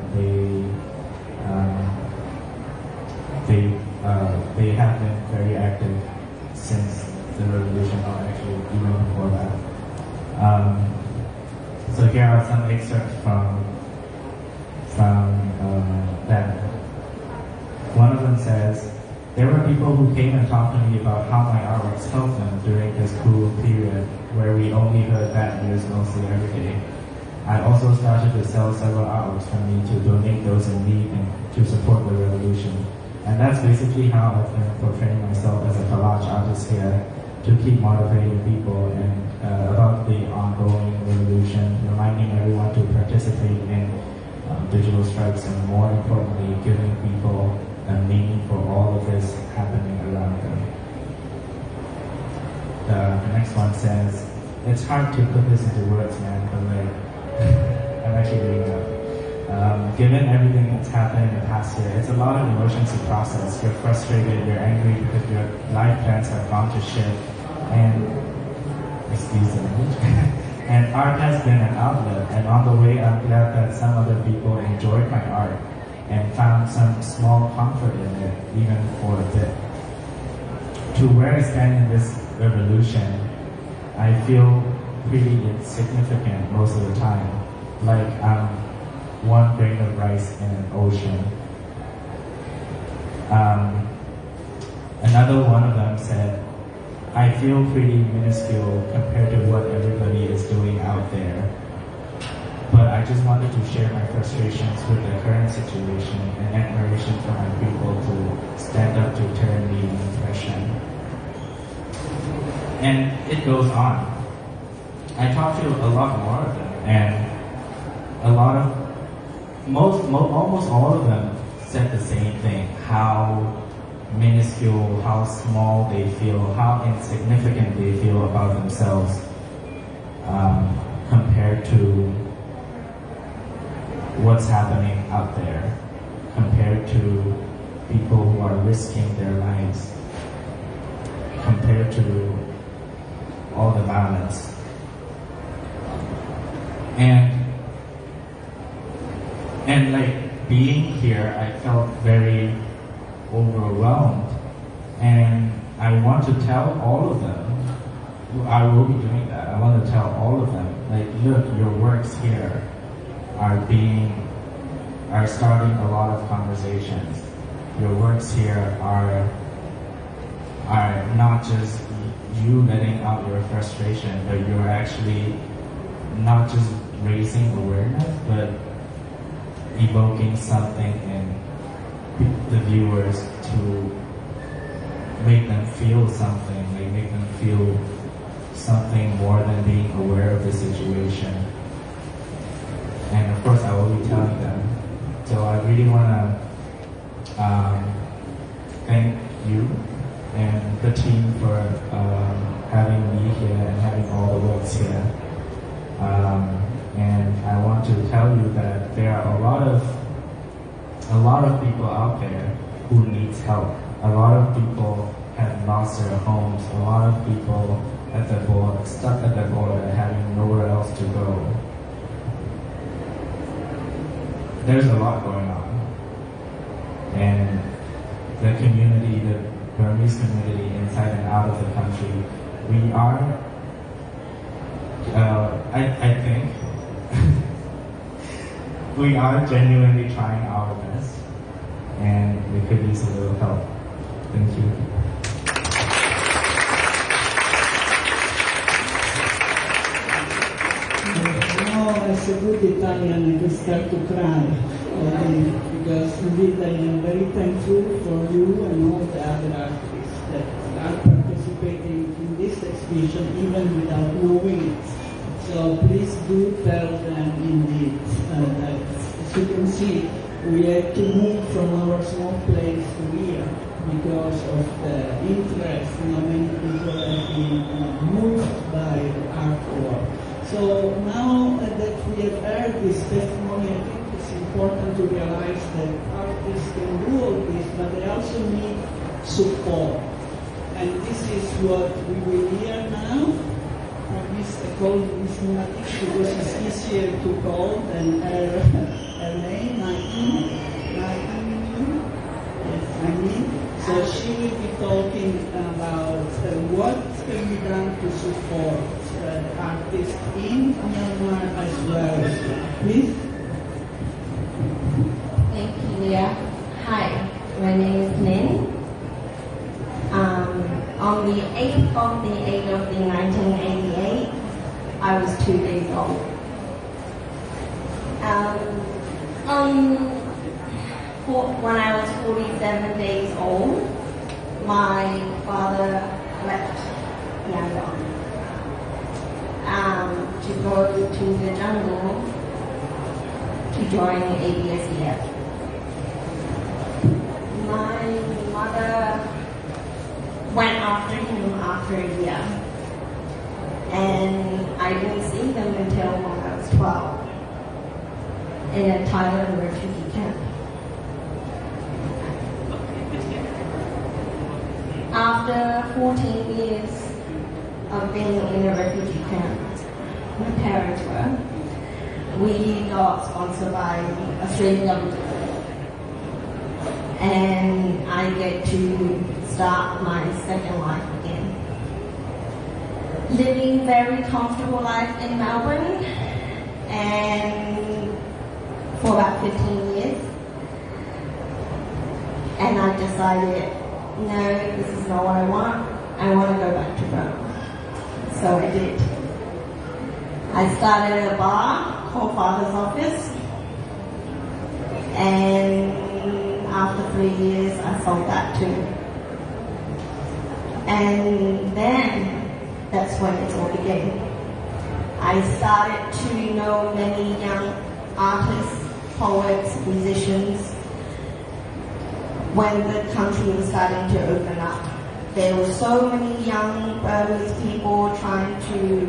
they have been very active since the revolution, or actually even before that. So here are some excerpts from them. One of them says, "There were people who came and talked to me about how my artworks helped them during this cruel period where we only heard bad news mostly every day. I also started to sell several artworks from me to donate those in need and to support the revolution. And that's basically how I've been portraying myself as a collage artist here, to keep motivating people and about the ongoing revolution, reminding everyone to participate in digital strikes, and more importantly, giving people a meaning for all of this happening around them." The next one says, "It's hard to put this into words, man, but like, I'm actually reading that. Given everything that's happened in the past year, it's a lot of emotions to process. You're frustrated, you're angry because your life plans have gone to shit, and excuse the language. And art has been an outlet, and on the way I'm glad that some other people enjoyed my art and found some small comfort in it, even for a bit. To where I stand in this revolution, I feel pretty insignificant most of the time, like I'm one grain of rice in an ocean." Another one of them said, "I feel pretty minuscule compared to what everybody is doing out there. But I just wanted to share my frustrations with the current situation and admiration for my people to stand up to tyranny and oppression." And it goes on. I talked to a lot more of them, and almost all of them said the same thing: how minuscule, how small they feel, how insignificant they feel about themselves compared to what's happening out there, compared to people who are risking their lives, compared to all the violence. And like being here, I felt very overwhelmed, and I want to tell all of them, I will be doing that, I want to tell all of them, like, look, your works here are starting a lot of conversations. Your works here are not just you letting out your frustration, but you're actually not just raising awareness, but evoking something in the viewers to make them feel something, like make them feel something more than being aware of the situation. And of course I will be telling them. So I really want to thank you and the team for having me here and having all the works here. And I want to tell you that there are a lot of people out there who needs help. A lot of people have lost their homes. A lot of people at the border, stuck at the border, having nowhere else to go. There's a lot going on, and the community, the Burmese community inside and out of the country. We are, I think, we are genuinely trying our best, and we could use a little help. Thank you. As a good Italian, I can start to cry because indeed I am very thankful for you and all the other artists that are participating in this exhibition even without knowing it. So please do tell them indeed that, as you can see, we had to move from our small place to here because of the interest. Many people have been moved by artwork. So now that we have heard this testimony, I think it's important to realize that artists can do all this, but they also need support. And this is what we will hear now from Miss Lunatics, because it's easier to call than her name, Hnin. So she will be talking about what can be done to support artists in Myanmar as well. Please. Thank you, Leah. Hi, my name is Hnin. On the 8th of the 1988, I was 2 days old. When I was 47 days old, my father left Yangon to go to the jungle to join ABSEF. My mother went after him after a year, and I didn't see them until when I was 12 in a Thailand refugee camp. After 14 years of being in a refugee camp, my parents we got sponsored by Australian government, and I get to start my second life again. Living very comfortable life in Melbourne, and for about 15 years, and I decided, no, this is not what I want. I want to go back to Burma. So I did. I started a bar called Father's Office, and after 3 years I sold that too. And then that's when it all began. I started to know many young artists, poets, musicians. When the country was starting to open up, there were so many young Burmese people trying to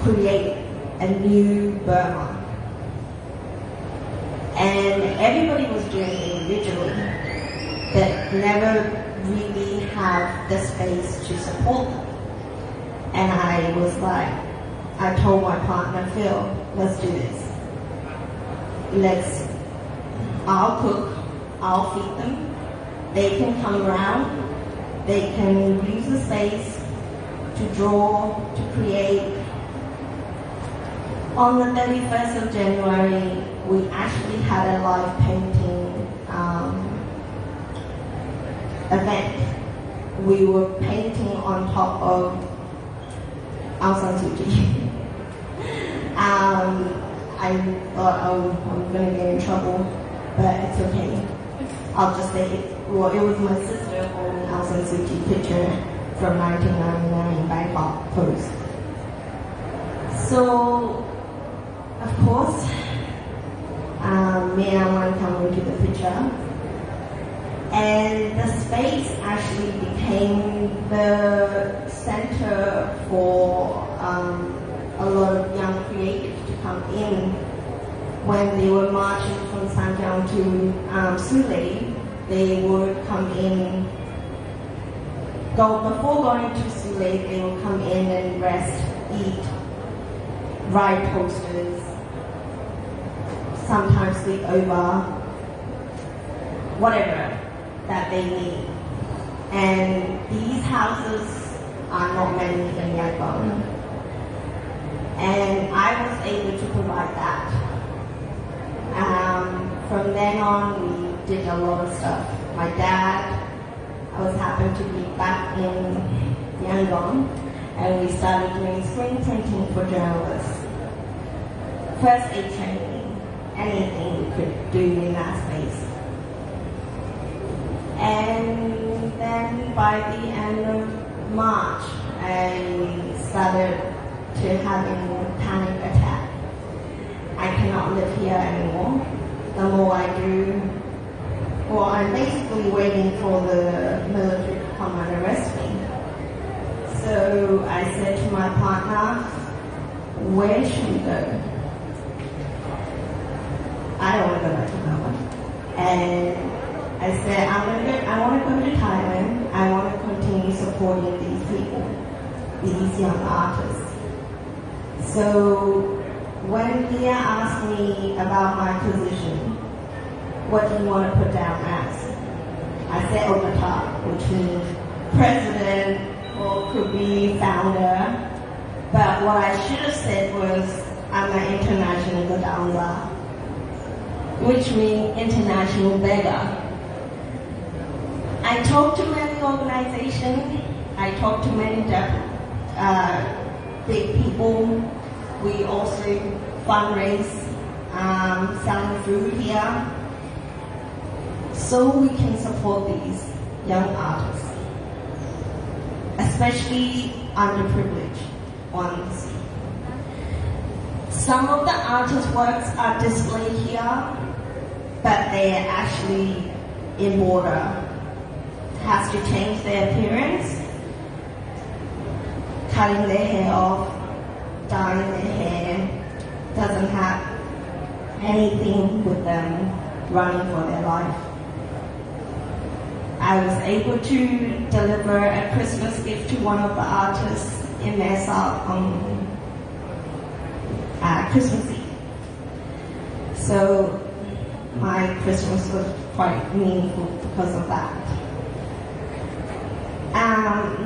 create a new Burma. And everybody was doing it individually, but never really have the space to support them. And I was like, I told my partner, Phil, let's do this. I'll cook, I'll feed them. They can come around. They can use the space to draw, to create. On the 31st of January, we actually had a live painting event. We were painting on top of Aung San Suu Kyi. I thought, oh, I'm going to get in trouble, but it's okay. I'll just say it. Well, it was my sister holding Aung San Suu Kyi picture from 1999 in Bangkok post. So, of course, Myanmar come into the picture, and the space actually became the center for a lot of young creatives to come in. When they were marching from Sangjeong to Sule, they would come in, before going to Sule, they would come in and rest, eat, write posters, sometimes sleep over, whatever. that they need. And these houses are not many in Yangon. And I was able to provide that. From then on, we did a lot of stuff. My dad, I was happened to be back in Yangon, and we started doing screen printing for journalists. First aid training, anything we could do in that space. And then by the end of March, I started to having panic attack. I cannot live here anymore. The more I do, well, I'm basically waiting for the military to come and arrest me. So I said to my partner, where should we go? I don't want to go back to Melbourne. And I said, I want to go to Thailand. I want to continue supporting these people, these young artists. So when Leah asked me about my position, what do you want to put down as? I said Oakkahta, which means president or could be founder. But what I should have said was I'm an international Gadangla, which means international beggar. I talked to many organizations. I talked to many big people. We also fundraise, selling food here, so we can support these young artists, especially underprivileged ones. Some of the artists' works are displayed here, but they are actually in border. Has to change their appearance, cutting their hair off, dyeing their hair, doesn't have anything with them running for their life. I was able to deliver a Christmas gift to one of the artists in BACC on Christmas Eve. So my Christmas was quite meaningful because of that.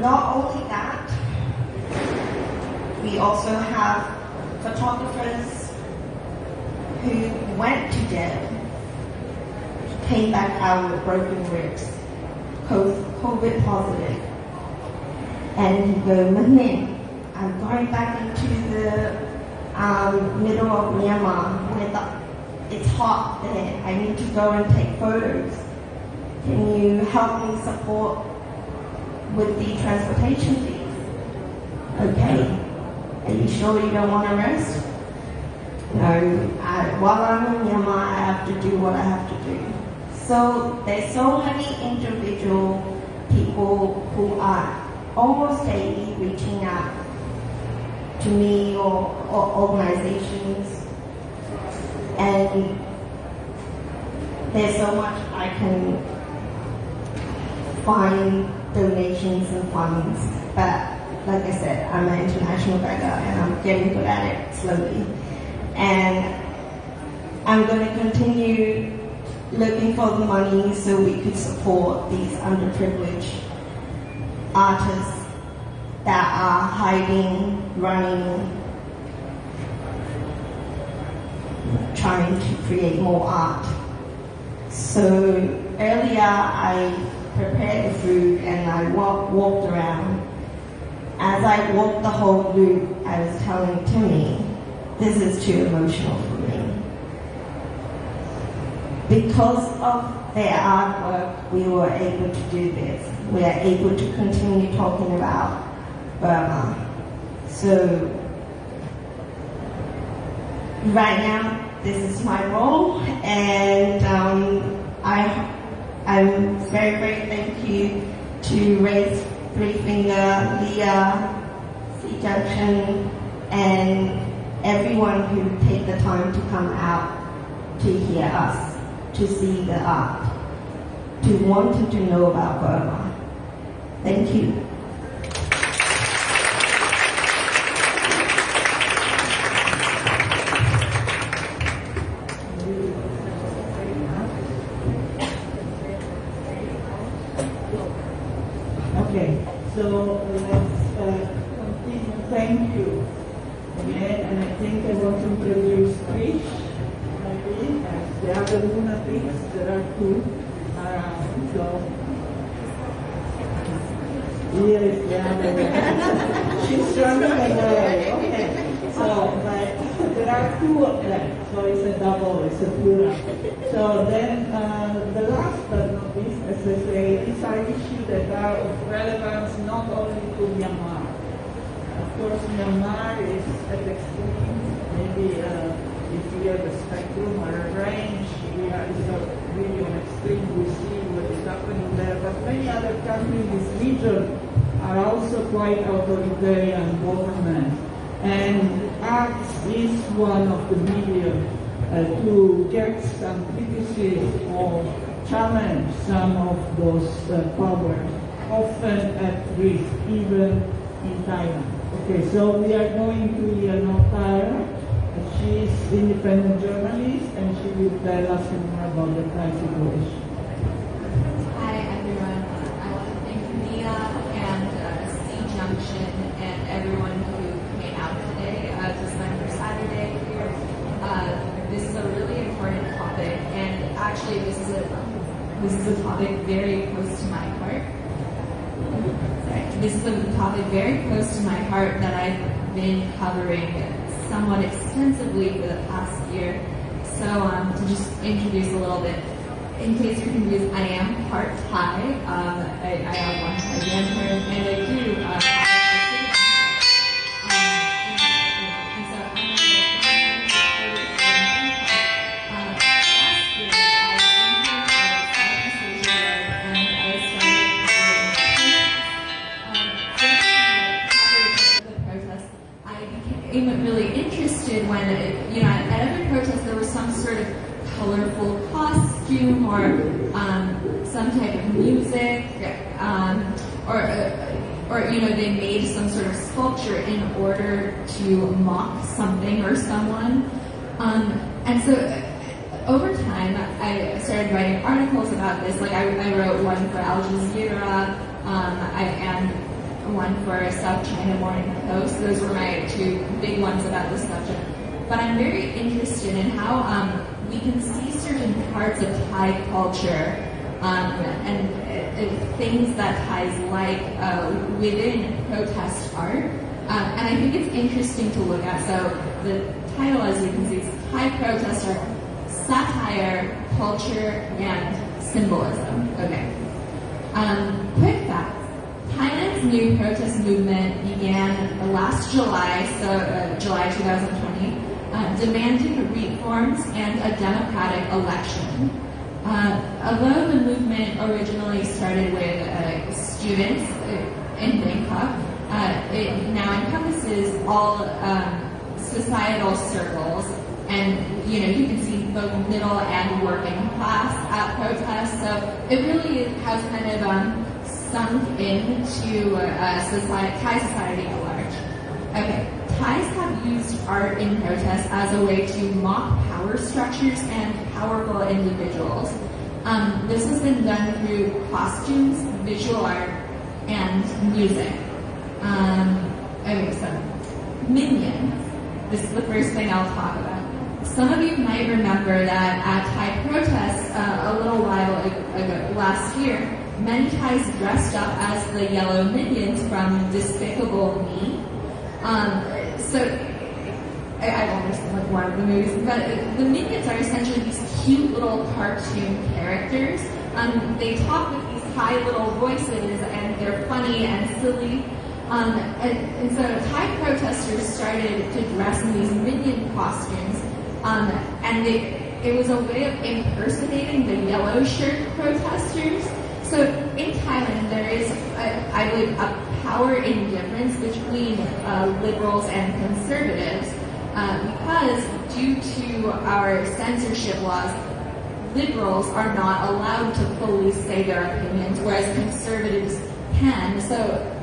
Not only that, we also have photographers who went to jail, came back out with broken ribs, COVID positive, and you go, Hnin, I'm going back into the middle of Myanmar where it's hot there. I need to go and take photos. Can you help me support with the transportation fees? Okay. Are you sure you don't want to rest? No. While I'm in Myanmar, I have to do what I have to do. So there's so many individual people who are almost daily reaching out to me or organizations, and there's so much I can find donations and funds, but like I said, I'm an international beggar and I'm getting good at it slowly. And I'm going to continue looking for the money so we could support these underprivileged artists that are hiding, running, trying to create more art. So earlier I prepared the food and I walked around. As I walked the whole loop, I was telling Timmy, this is too emotional for me. Because of their artwork, we were able to do this. We are able to continue talking about Burma. So, right now, this is my role, and I'm very, very thank you to Raise Three Finger, Leah, Junction, and everyone who take the time to come out to hear us, to see the art, to want to know about Burma. Thank you. So let's continue. Thank you again, and I think I want to introduce Trish, maybe, as the other lunatics. There are two around, so here is the other one. She's running away. Okay. So, but there are two of them, so it's a double, it's a plural. So then, the last but not least, as I say, these are issues that are of relevance not only to Myanmar. Of course, Myanmar is at extreme, maybe if we have a spectrum or a range, it's not really on extreme, we see what is happening there, but many other countries in this region are also quite authoritarian governments. And arts is one of the medium to get some criticism or challenge some of those powers, often at risk, even in Thailand. Okay, so we are going to hear Notara. She is independent journalist, and she will tell us more about the Thai situation. Hi everyone. I want to thank Mia and Junction and everyone who came out today to spend their Saturday here. This is a really important topic, and actually this is a topic very close to my heart. This is a topic very close to my heart that I've been covering somewhat extensively for the past year. So to just introduce a little bit, in case you're confused, I am part Thai. I have one Thai grandparent, and I do have and so I'm last year I became really interested when, at every protest there was some sort of colorful costume or some type of music, or they made some sort of sculpture in order to mock something or someone. And so over time, I started writing articles about this. Like I wrote one for Al Jazeera, and one for South China Morning Post. Those were my two big ones about this subject. But I'm very interested in how we can see certain parts of Thai culture and things that Thais like within protest art. And I think it's interesting to look at. So the title, as you can see, is Thai protest art, satire, culture, and symbolism. Okay. Quick fact. Thailand's new protest movement began last July, July 2020, demanding reforms and a democratic election. Although the movement originally started with students in Bangkok, it now encompasses all societal circles, and you can see both middle and working class at protests. So it really has kind of sunk into Thai society at large. Okay, Thais have used art in protest as a way to mock power structures and powerful individuals. This has been done through costumes, visual art, and music. Okay, so minions. This is the first thing I'll talk about. Some of you might remember that at Thai protests a little while ago, last year, many Thais dressed up as the yellow minions from Despicable Me. So I don't understand one of the movies, but the minions are essentially these cute little cartoon characters. They talk with these high little voices, and they're funny and silly. And so Thai protesters started to dress in these minion costumes, and it was a way of impersonating the yellow shirt protesters. So in Thailand, there is, I believe, a power indifference between liberals and conservatives because due to our censorship laws, liberals are not allowed to fully say their opinions, whereas conservatives can. So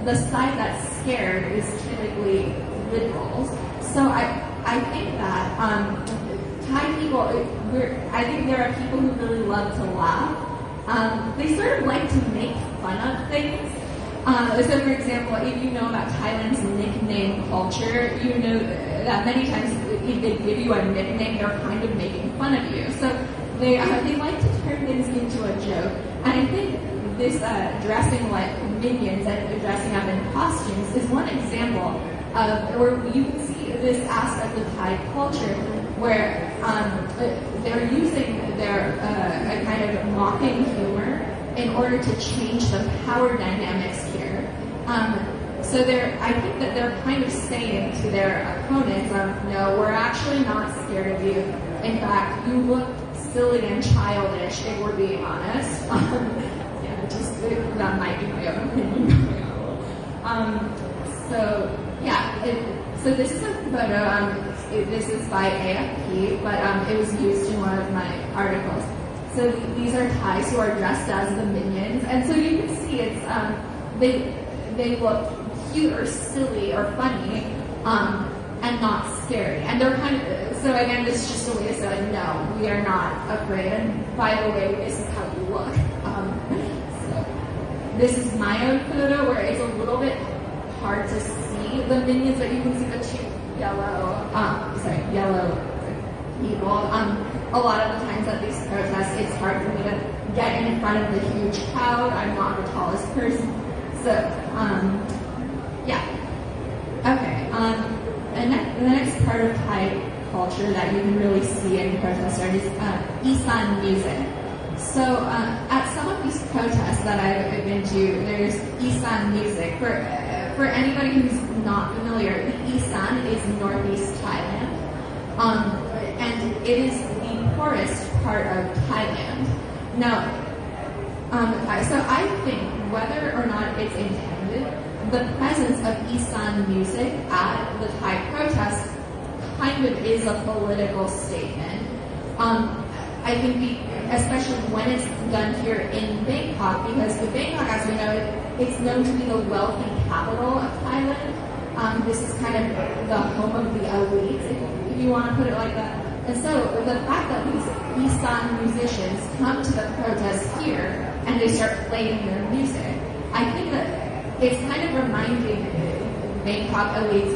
the side that's scared is typically liberals. So I think that Thai people, I think there are people who really love to laugh. They sort of like to make fun of things. So for example, if you know about Thailand's nickname culture, you know that many times if they give you a nickname, they're kind of making fun of you. So they like to turn things into a joke. And I think this dressing like minions and dressing up in costumes is one example of where you can see this aspect of Thai culture where they're using their a kind of mocking humor in order to change the power dynamics here. So I think that they're kind of saying to their opponents, no, we're actually not scared of you. In fact, you look silly and childish, if we're being honest. That might be my own opinion. So this is a photo. This is by AFP, but it was used in one of my articles. So these are Thais who are dressed as the minions, and so you can see it's they look cute or silly or funny, and not scary. And they're kind of so again, this is just a way to say like, no, we are not afraid. And by the way, this is how you look. This is my own photo where it's a little bit hard to see the minions, but you can see the two yellow people. A lot of the times at these protests, it's hard for me to get in front of the huge crowd. I'm not the tallest person. So, Okay. And the next part of Thai culture that you can really see in protest art is Isan music. So at some of these protests that I've been to, there's Isan music. For anybody who's not familiar, the Isan is northeast Thailand, and it is the poorest part of Thailand. Now, so I think whether or not it's intended, the presence of Isan music at the Thai protest kind of is a political statement. I think especially when it's done here in Bangkok, because Bangkok, as we know, it's known to be the wealthy capital of Thailand. This is kind of the home of the elite, if you want to put it like that. And so the fact that these Isan musicians come to the protest here and they start playing their music, I think that it's kind of reminding Bangkok elites,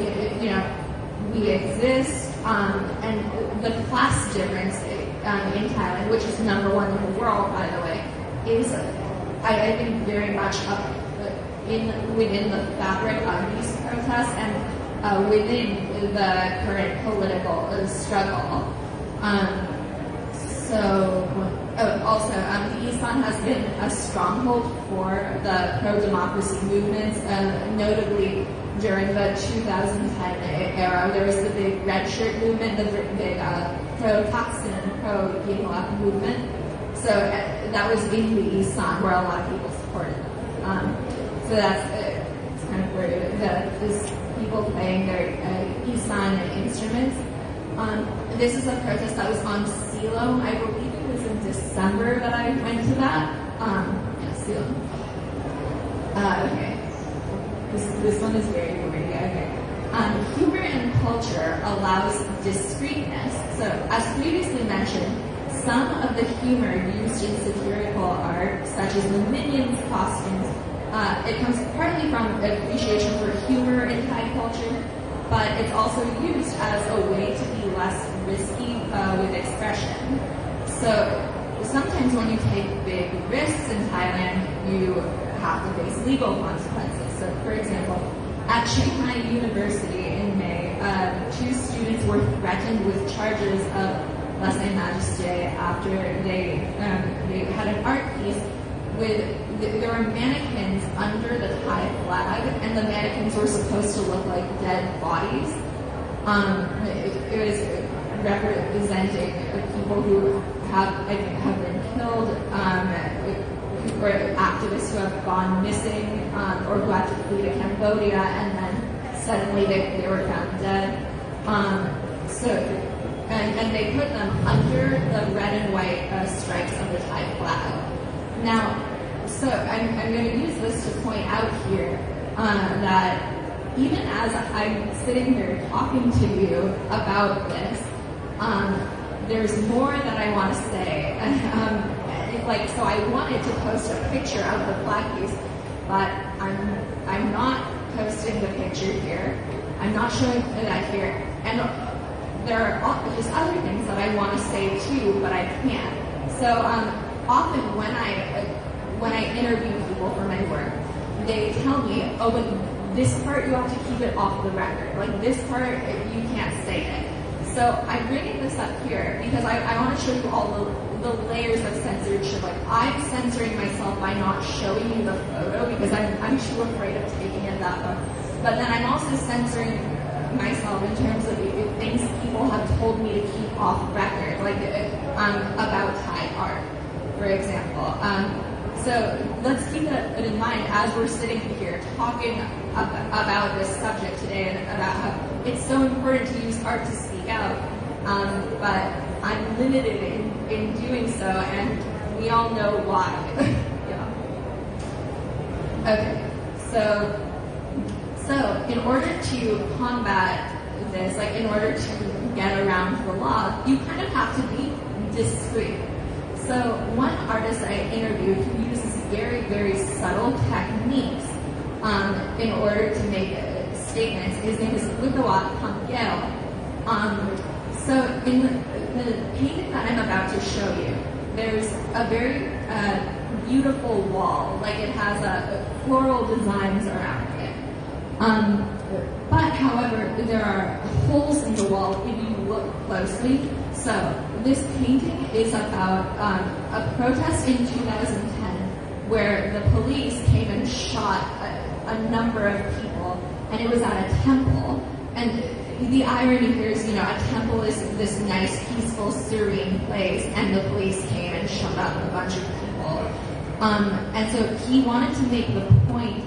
we exist, and the class difference in Thailand, which is #1 in the world, by the way, is, I think, very much up within the fabric of these protests and within the current political struggle. Also, the Isan has been a stronghold for the pro-democracy movements, notably during the 2010 era. There was the big red shirt movement, the big pro-Thaksin, pro-Yingluck movement. So that was in the Isan, where a lot of people supported them. So that's it's kind of where these people playing their Isan instruments. This is a protest that was on Silom. I believe it was in December that I went to that. Silom. Okay. This one is very wordy. Okay. Humor and culture allows discreetness. So, as previously mentioned, some of the humor used in satirical art, such as the minions costumes, it comes partly from appreciation for humor in Thai culture, but it's also used as a way to be less risky with expression. So sometimes when you take big risks in Thailand, you have to face legal consequences. So for example, at Shanghai University in May, 2 students were threatened with charges of lèse-majesté after they had an art piece there were mannequins under the Thai flag, and the mannequins were supposed to look like dead bodies. It was representing people who have been killed, or activists who have gone missing, or who had to flee to Cambodia, and then suddenly they were found dead. And they put them under the red and white stripes of the Thai flag. Now, so I'm going to use this to point out here that even as I'm sitting here talking to you about this, there's more that I want to say. So I wanted to post a picture of the flag piece, but I'm not posting the picture here. I'm not showing that here. And there are just other things that I want to say too, but I can't. So often when I interview people for my work, they tell me, oh, but this part you have to keep it off the record. Like this part, you can't say it. So I'm bringing this up here because I want to show you all the layers of censorship. Like I'm censoring myself by not showing you the photo because I'm too afraid of taking it that far. But then I'm also censoring myself in terms of things people have told me to keep off record, like about Thai art, for example. So let's keep that in mind as we're sitting here talking about this subject today and about how it's so important to use art to speak out. But I'm limited in doing so, and we all know why. Yeah. Okay, so in order to combat this, like in order to get around the law, you kind of have to be discreet. So one artist I interviewed who uses very, very subtle techniques in order to make statements. His name is Abhasakun. So in the painting that I'm about to show you, there's a very beautiful wall, like it has floral designs around it. But however, there are holes in the wall if you look closely. So this painting is about a protest in 2010 where the police came and shot a number of people, and it was at a temple. And the irony here is, a temple is this nice, peaceful, serene place, and the police came and shot up a bunch of people. And so he wanted to make the point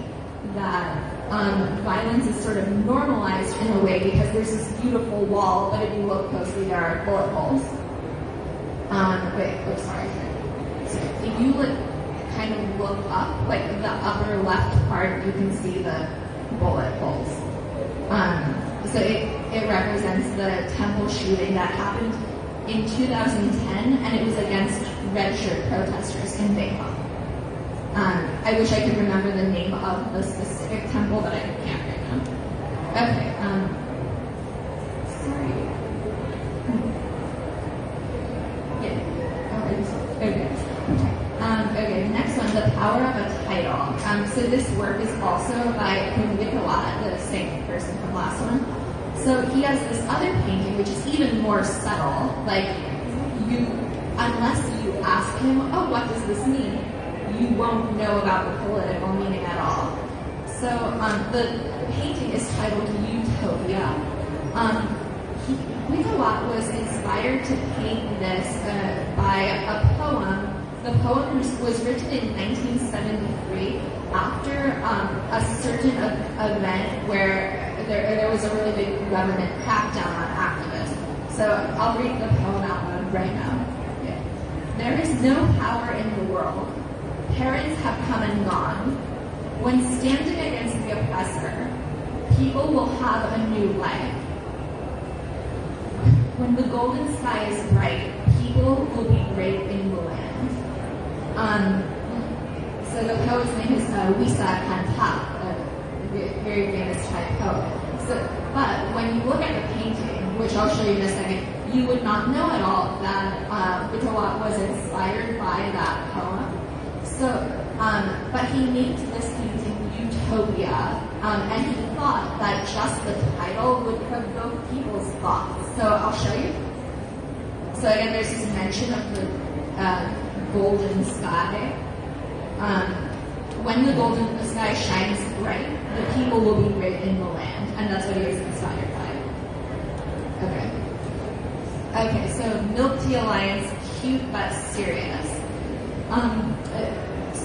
that violence is sort of normalized in a way because there's this beautiful wall, but if you look closely, there are bullet holes. So if you kind of look up, like the upper left part, you can see the bullet holes. So it represents the temple shooting that happened in 2010, and it was against red shirt protesters in Bangkok. I wish I could remember the name of the specific temple, but I can't right now. Okay, sorry. Yeah, okay, next one, The Power of a Title. So this work is also by Oakkahta, the same person from last one. So he has this other painting, which is even more subtle. Like, unless you ask him, oh, what does this mean? You won't know about the political meaning at all. So the painting is titled Utopia. Oakkahta was inspired to paint this by a poem. The poem was written in 1973 after a certain event where there was a really big government crackdown on activists. So I'll read the poem out loud right now. Yeah. There is no power in the world. Parents have come and gone. When standing against the oppressor, people will have a new life. When the golden sky is bright, people will be great in the land. So the poet's name is Abhasakun, a very famous Thai poet. But when you look at the painting, which I'll show you in a second, you would not know at all that Oakkahta was inspired by that poem. So, but he named this painting Utopia, and he thought that just the title would provoke people's thoughts. So I'll show you. So again, there's this mention of the golden sky. When the golden sky shines bright, the people will be great in the land, and that's what he was inspired by. Okay, so Milk Tea Alliance, cute but serious.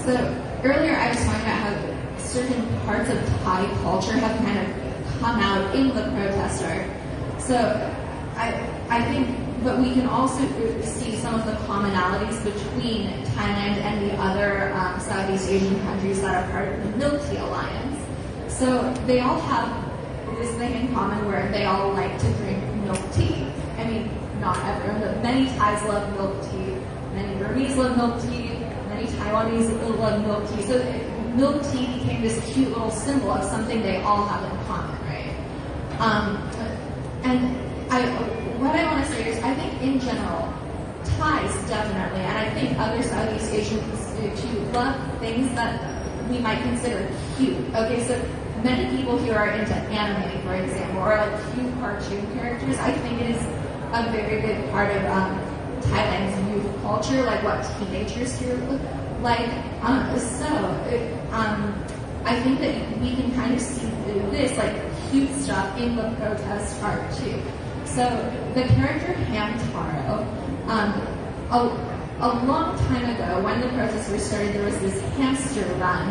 So earlier I was talking about how certain parts of Thai culture have kind of come out in the protest art. So I think, but we can also see some of the commonalities between Thailand and the other Southeast Asian countries that are part of the Milk Tea Alliance. So they all have this thing in common where they all like to drink milk tea. I mean, not everyone, but many Thais love milk tea, many Burmese love milk tea, many Taiwanese love milk tea. So milk tea became this cute little symbol of something they all have in common, right? What I want to say is, I think in general, Thais definitely, and I think other Southeast Asians do too, love things that we might consider cute. Okay, so many people here are into anime, for example, or like cute cartoon characters. I think it is a very big part of Thailand's youth culture, like what teenagers here look like. I think that we can kind of see this like cute stuff in the protest art too. So the character Hamtaro, a long time ago when the protests started, there was this hamster run,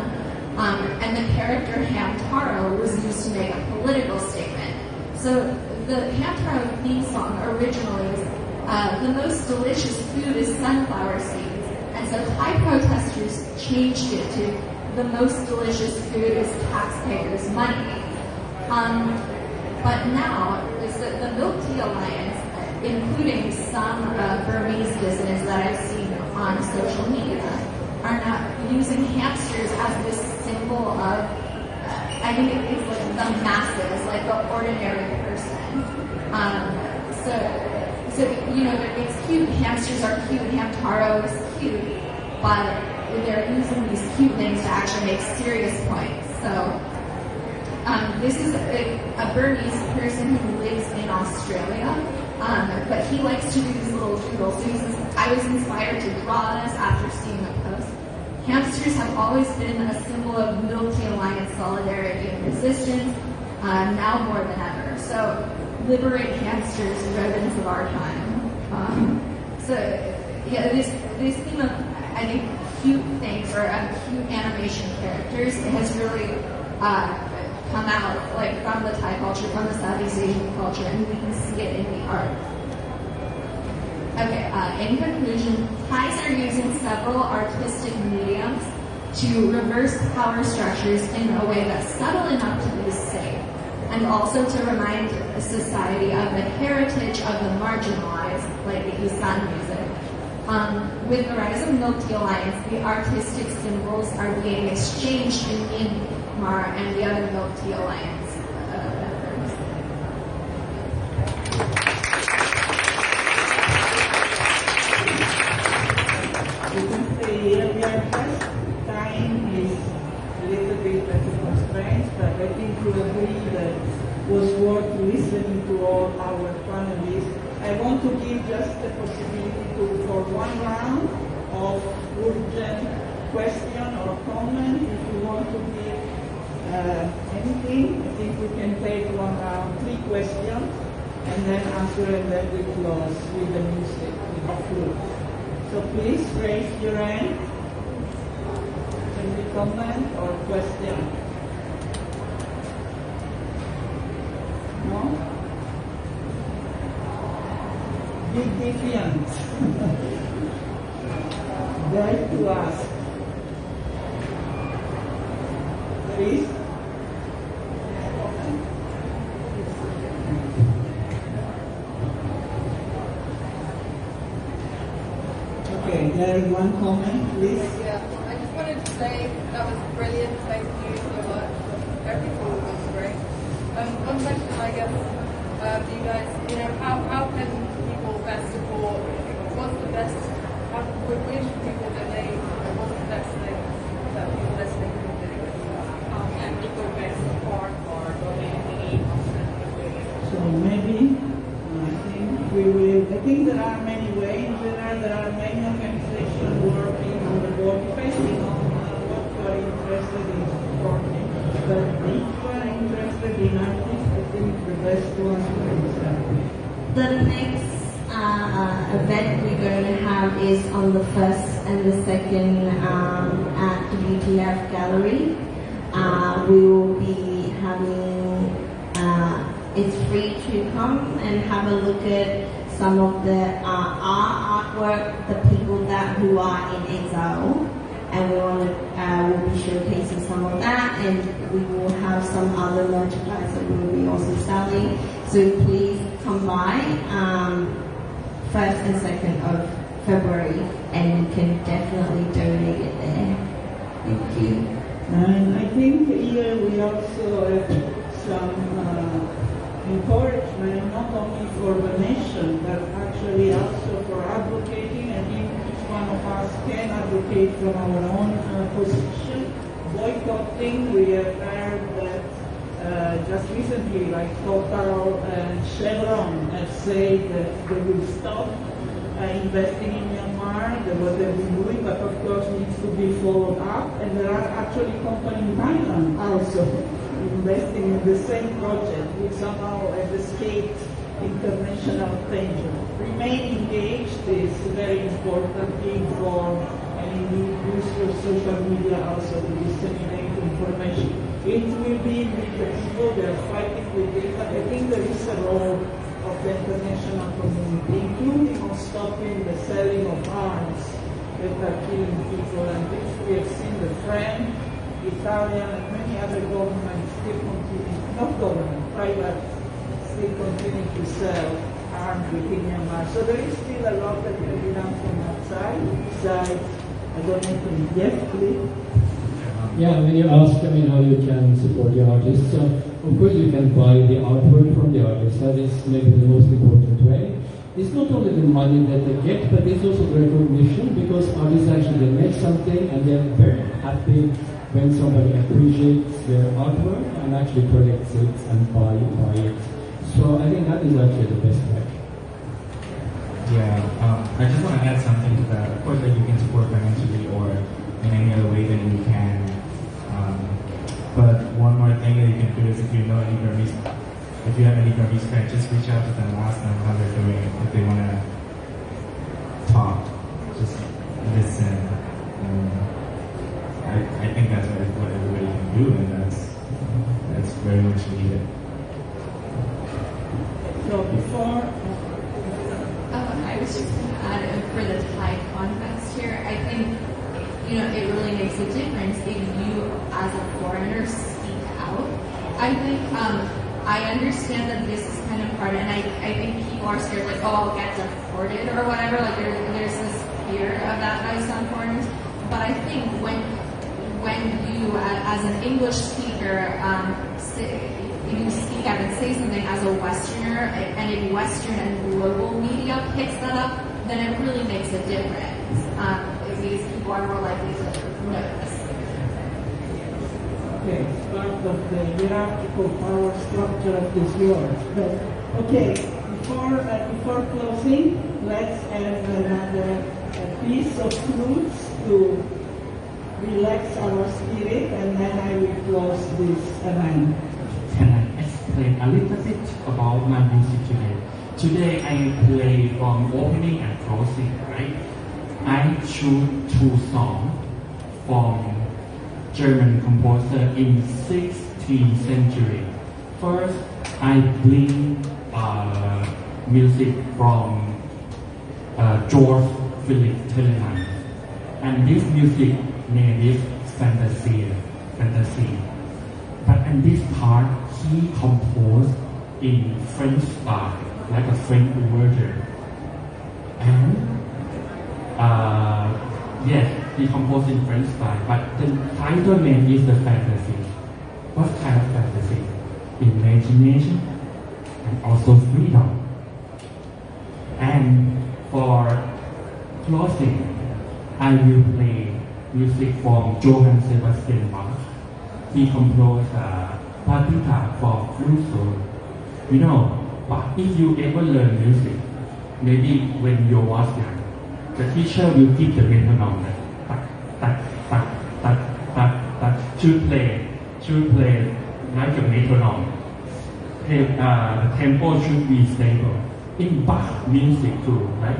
and the character Hamtaro was used to make a political statement. So the Hamtaro theme song originally was, the most delicious food is sunflower seeds, and so Thai protesters changed it to the most delicious food is taxpayers' money. But now, the Milk Tea Alliance, including some Burmese business that I've seen on social media, are now using hamsters as this symbol of, I think it's like the masses, like the ordinary person. So you know, it's cute, hamsters are cute, Hamtaro is cute, but they're using these cute things to actually make serious points. So this is a Burmese person who lives in Australia, but he likes to do these little doodles. So he says, I was inspired to draw this after seeing the post. Hamsters have always been a symbol of Milk Tea Alliance solidarity and resistance, now more than ever. So liberate hamsters, rodents of our time. So yeah, this theme of, I think, cute things or cute animation characters, it has really come out like from the Thai culture, from the Southeast Asian culture, and we can see it in the art. Okay, in conclusion, Thais are using several artistic mediums to reverse power structures in a way that's subtle enough to be safe, and also to remind society of the heritage of the marginalized, like the Isan music. With the rise of Milk Tea Alliance, the artistic symbols are being exchanged in Myanmar and the other Milk Tea Alliance members. You can see here we are just time is a little bit at a constraint, but I think you agree that it was worth listening to all our panelists. I want to give just the possibility for one round of urgent question or comment. If you want to give anything, I think we can take one round, 3 questions, and then after that we close with the music, with the flute. So please raise your hand. Can we comment or question? No? Big defiant. Dare to ask. Please. Okay, there is one comment, please. Yeah, I just wanted to say that was brilliant. Thank you so much. Everything was great. One question, I guess, do you guys, how can people best support? What's the best? Which people donate? What's the best thing that people listening can do? And people best support or donate? So maybe, I think there are many ways. There are many organizations working on the board, depending on what you are interested in supporting. But if you are interested in artists, I think the best one is The next event we're going to have is on the 1st and the 2nd at the UTF Gallery. We will be having, it's free to come and have a look at some of the artwork, the people who are in exile. And we'll be showcasing some of that, and we will have some other merchandise that we'll be also selling. So please come by 1st and 2nd of February, and you can definitely donate it there. Thank you. And I think here we also have some encouragement, not only for the nation, but actually also for advocating, and each one of us can advocate from our own position. Boycotting, we have heard that just recently, like Total and Chevron have said that they will stop investing in Myanmar, what they've been doing, but of course needs to be followed up. And there are actually companies in Thailand also investing in the same project, which somehow have escaped international danger. Remain engaged is very important thing for, and use your social media also to disseminate information. It will be with the people that are fighting with it, but I think there is a role of the international community, including on stopping the selling of arms that are killing people. And this we have seen the French, Italian, and many other governments still continue, not government, private, still continue to sell arms within Myanmar. So there is still a lot that can be done from outside. Besides, I don't know if yes, please. Yeah, when you ask, how you can support the artists, of course you can buy the artwork from the artists. That is maybe the most important way. It's not only the money that they get, but it's also the recognition, because artists actually make something and they're very happy when somebody appreciates their artwork and actually collects it and buy it. So I think that is actually the best way. Yeah, I just want to add something to that. Of course, that you can support financially or in any other way that you can. But one more thing that you can do is if you know any Burmese, if you have any Burmese friends, just reach out to them, ask them how they're doing. If they want to talk, just listen. I think that's what everybody can do, and that's very much needed. So before. I was just going to add for the Thai context here, I think it really makes a difference if you, as a foreigner, speak out. I think I understand that this is kind of hard, and I think people are scared, like, oh, I'll get deported or whatever. Like there's this fear of that by some foreigners. But I think when you, as an English speaker, you speak out and say something as a Westerner, and if Western and global media picks that up, then it really makes a difference. These people are more likely to notice. Okay, part of the hierarchical power structure of this world. But okay, before closing, let's have another piece of flutes to relax our spirit, and then I will close this event. Can I explain a little bit about my music today? Today I play from opening and closing, right? I choose two songs from German composer in 16th century. First, I bring music from George Philip Telemann, and this music name is Fantasy. But in this part, he composed in French style, like a French version. And yes, he composed in French style, but the title name is the fantasy. What kind of fantasy? Imagination and also freedom. And for closing, I will play music from Johann Sebastian Bach. He composed partita for flute solo. But if you ever learn music, maybe when you was young, the teacher will give the metronome should play like a metronome. The tempo should be stable. In Bach music too, right?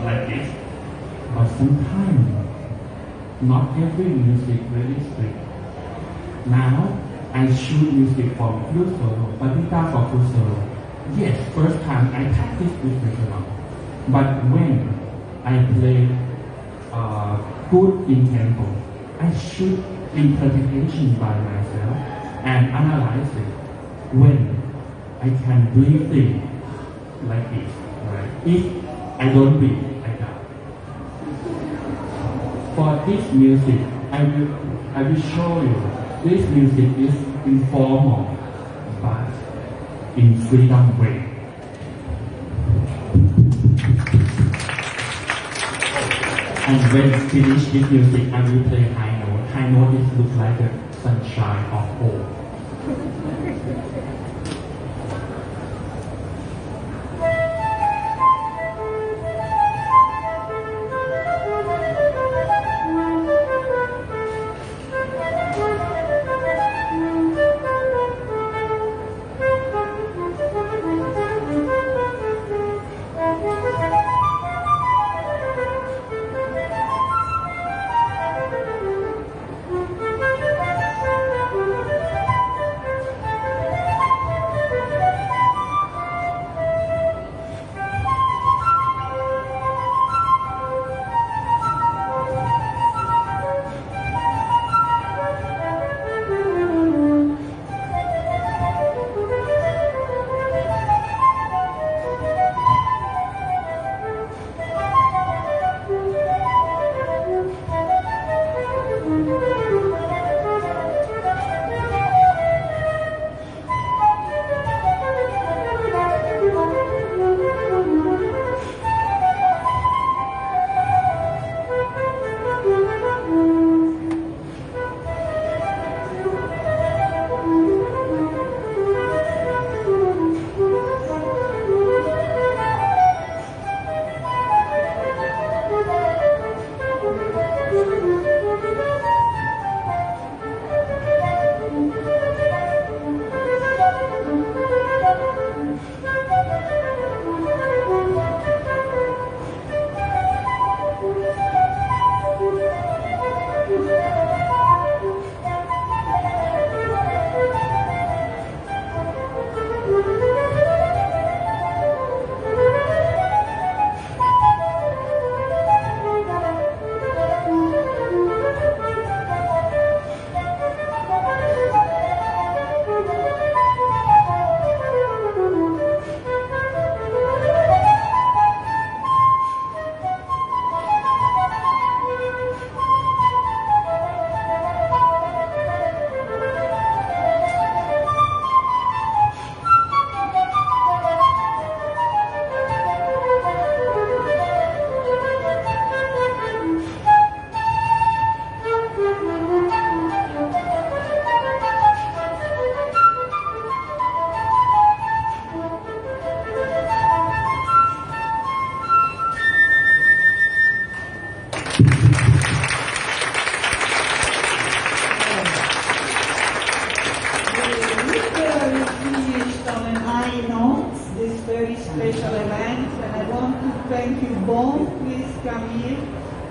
Like this. But sometimes not every music really strict. Now I choose music from flute solo, partita for flute solo. Yes, first time I practice with metronome. But when I play good in tempo, I should interpretation by myself and analyze it. When I can breathe in like this, right? If I don't breathe, I die. For this music, I will show you. This music is informal, but in freedom way. And when finish this music, I will play high note. High note is look like the sunshine of hope.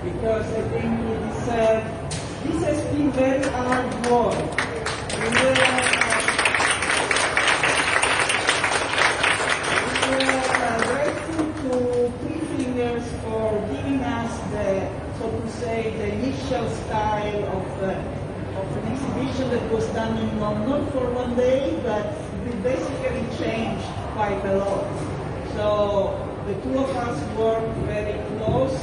Because I think this has been very hard work. We were grateful to Three Fingers for giving us the, so to say, the initial style of an exhibition that was done in London for one day, but we basically changed quite a lot. So the two of us worked very close.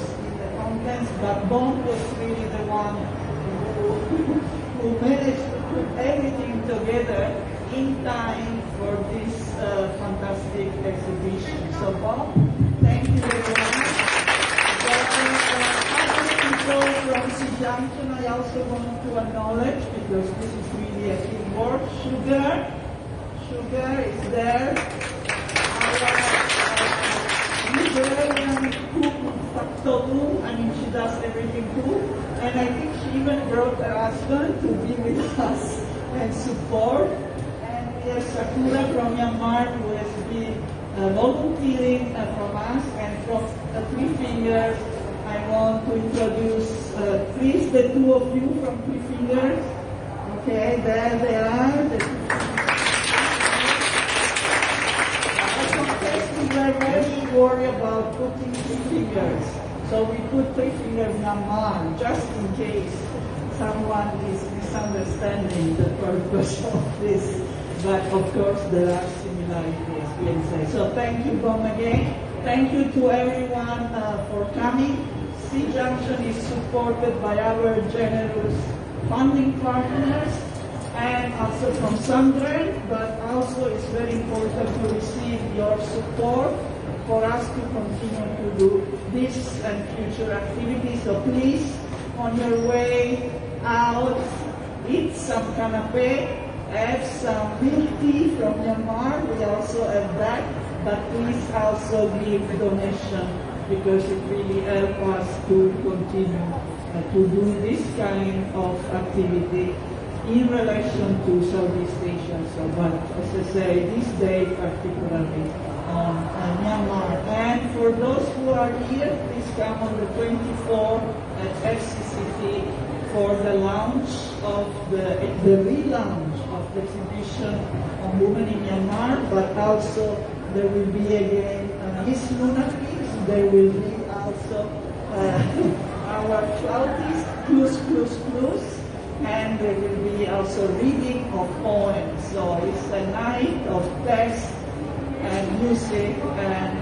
But Bond was really the one who managed to put everything together in time for this fantastic exhibition. So Bob, thank you very much. Other people from Junction I also want to acknowledge because this is really a big word. Sugar is there. Our cook factotum, I mean she does everything too, and I think she even brought her husband to be with us and support. And we have Sakura from Myanmar who has been volunteering from us, and from Three Fingers I want to introduce please the two of you from Three Fingers. Okay, there they are. The we were very worried about putting Three Fingers. So we put Three Fingers Myanmar just in case someone is misunderstanding the purpose of this. But of course there are similarities, please say. So thank you, Bom, again. Thank you to everyone for coming. Junction is supported by our generous funding partners and also from Sandren, but also it's very important to receive your support for us to continue to do this and future activities. So please, on your way out, eat some canapé, have some milk tea from Myanmar. We also have that, but please also give donation because it really helps us to continue to do this kind of activity in relation to Southeast Asia. So, but as I say, this day particularly on Myanmar. And for those who are here, please come on the 24th at FCCT for the launch of the relaunch of the exhibition on women in Myanmar, but also there will be again Miss Lunatics. There will be also our flautist, plus, and there will be also reading of poems. So it's a night of text and music and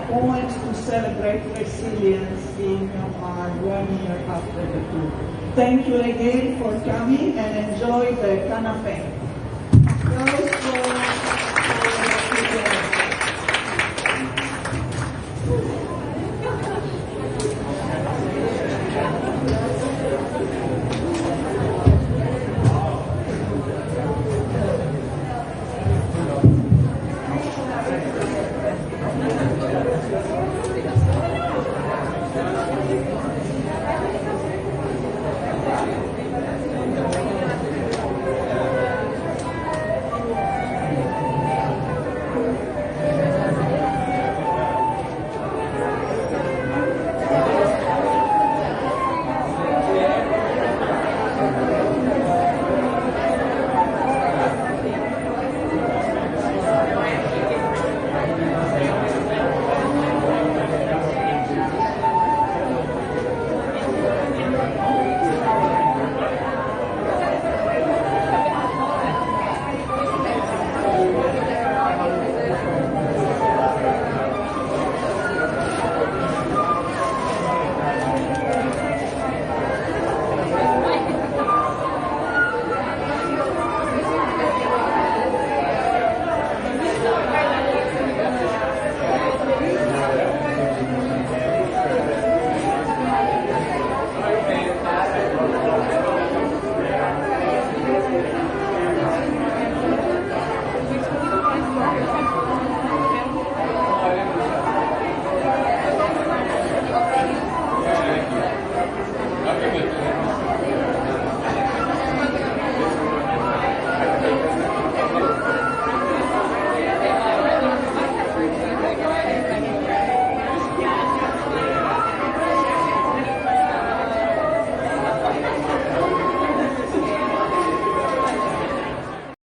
poems to celebrate resilience in Myanmar 1 year after the coup. Thank you again for coming and enjoy the canapé.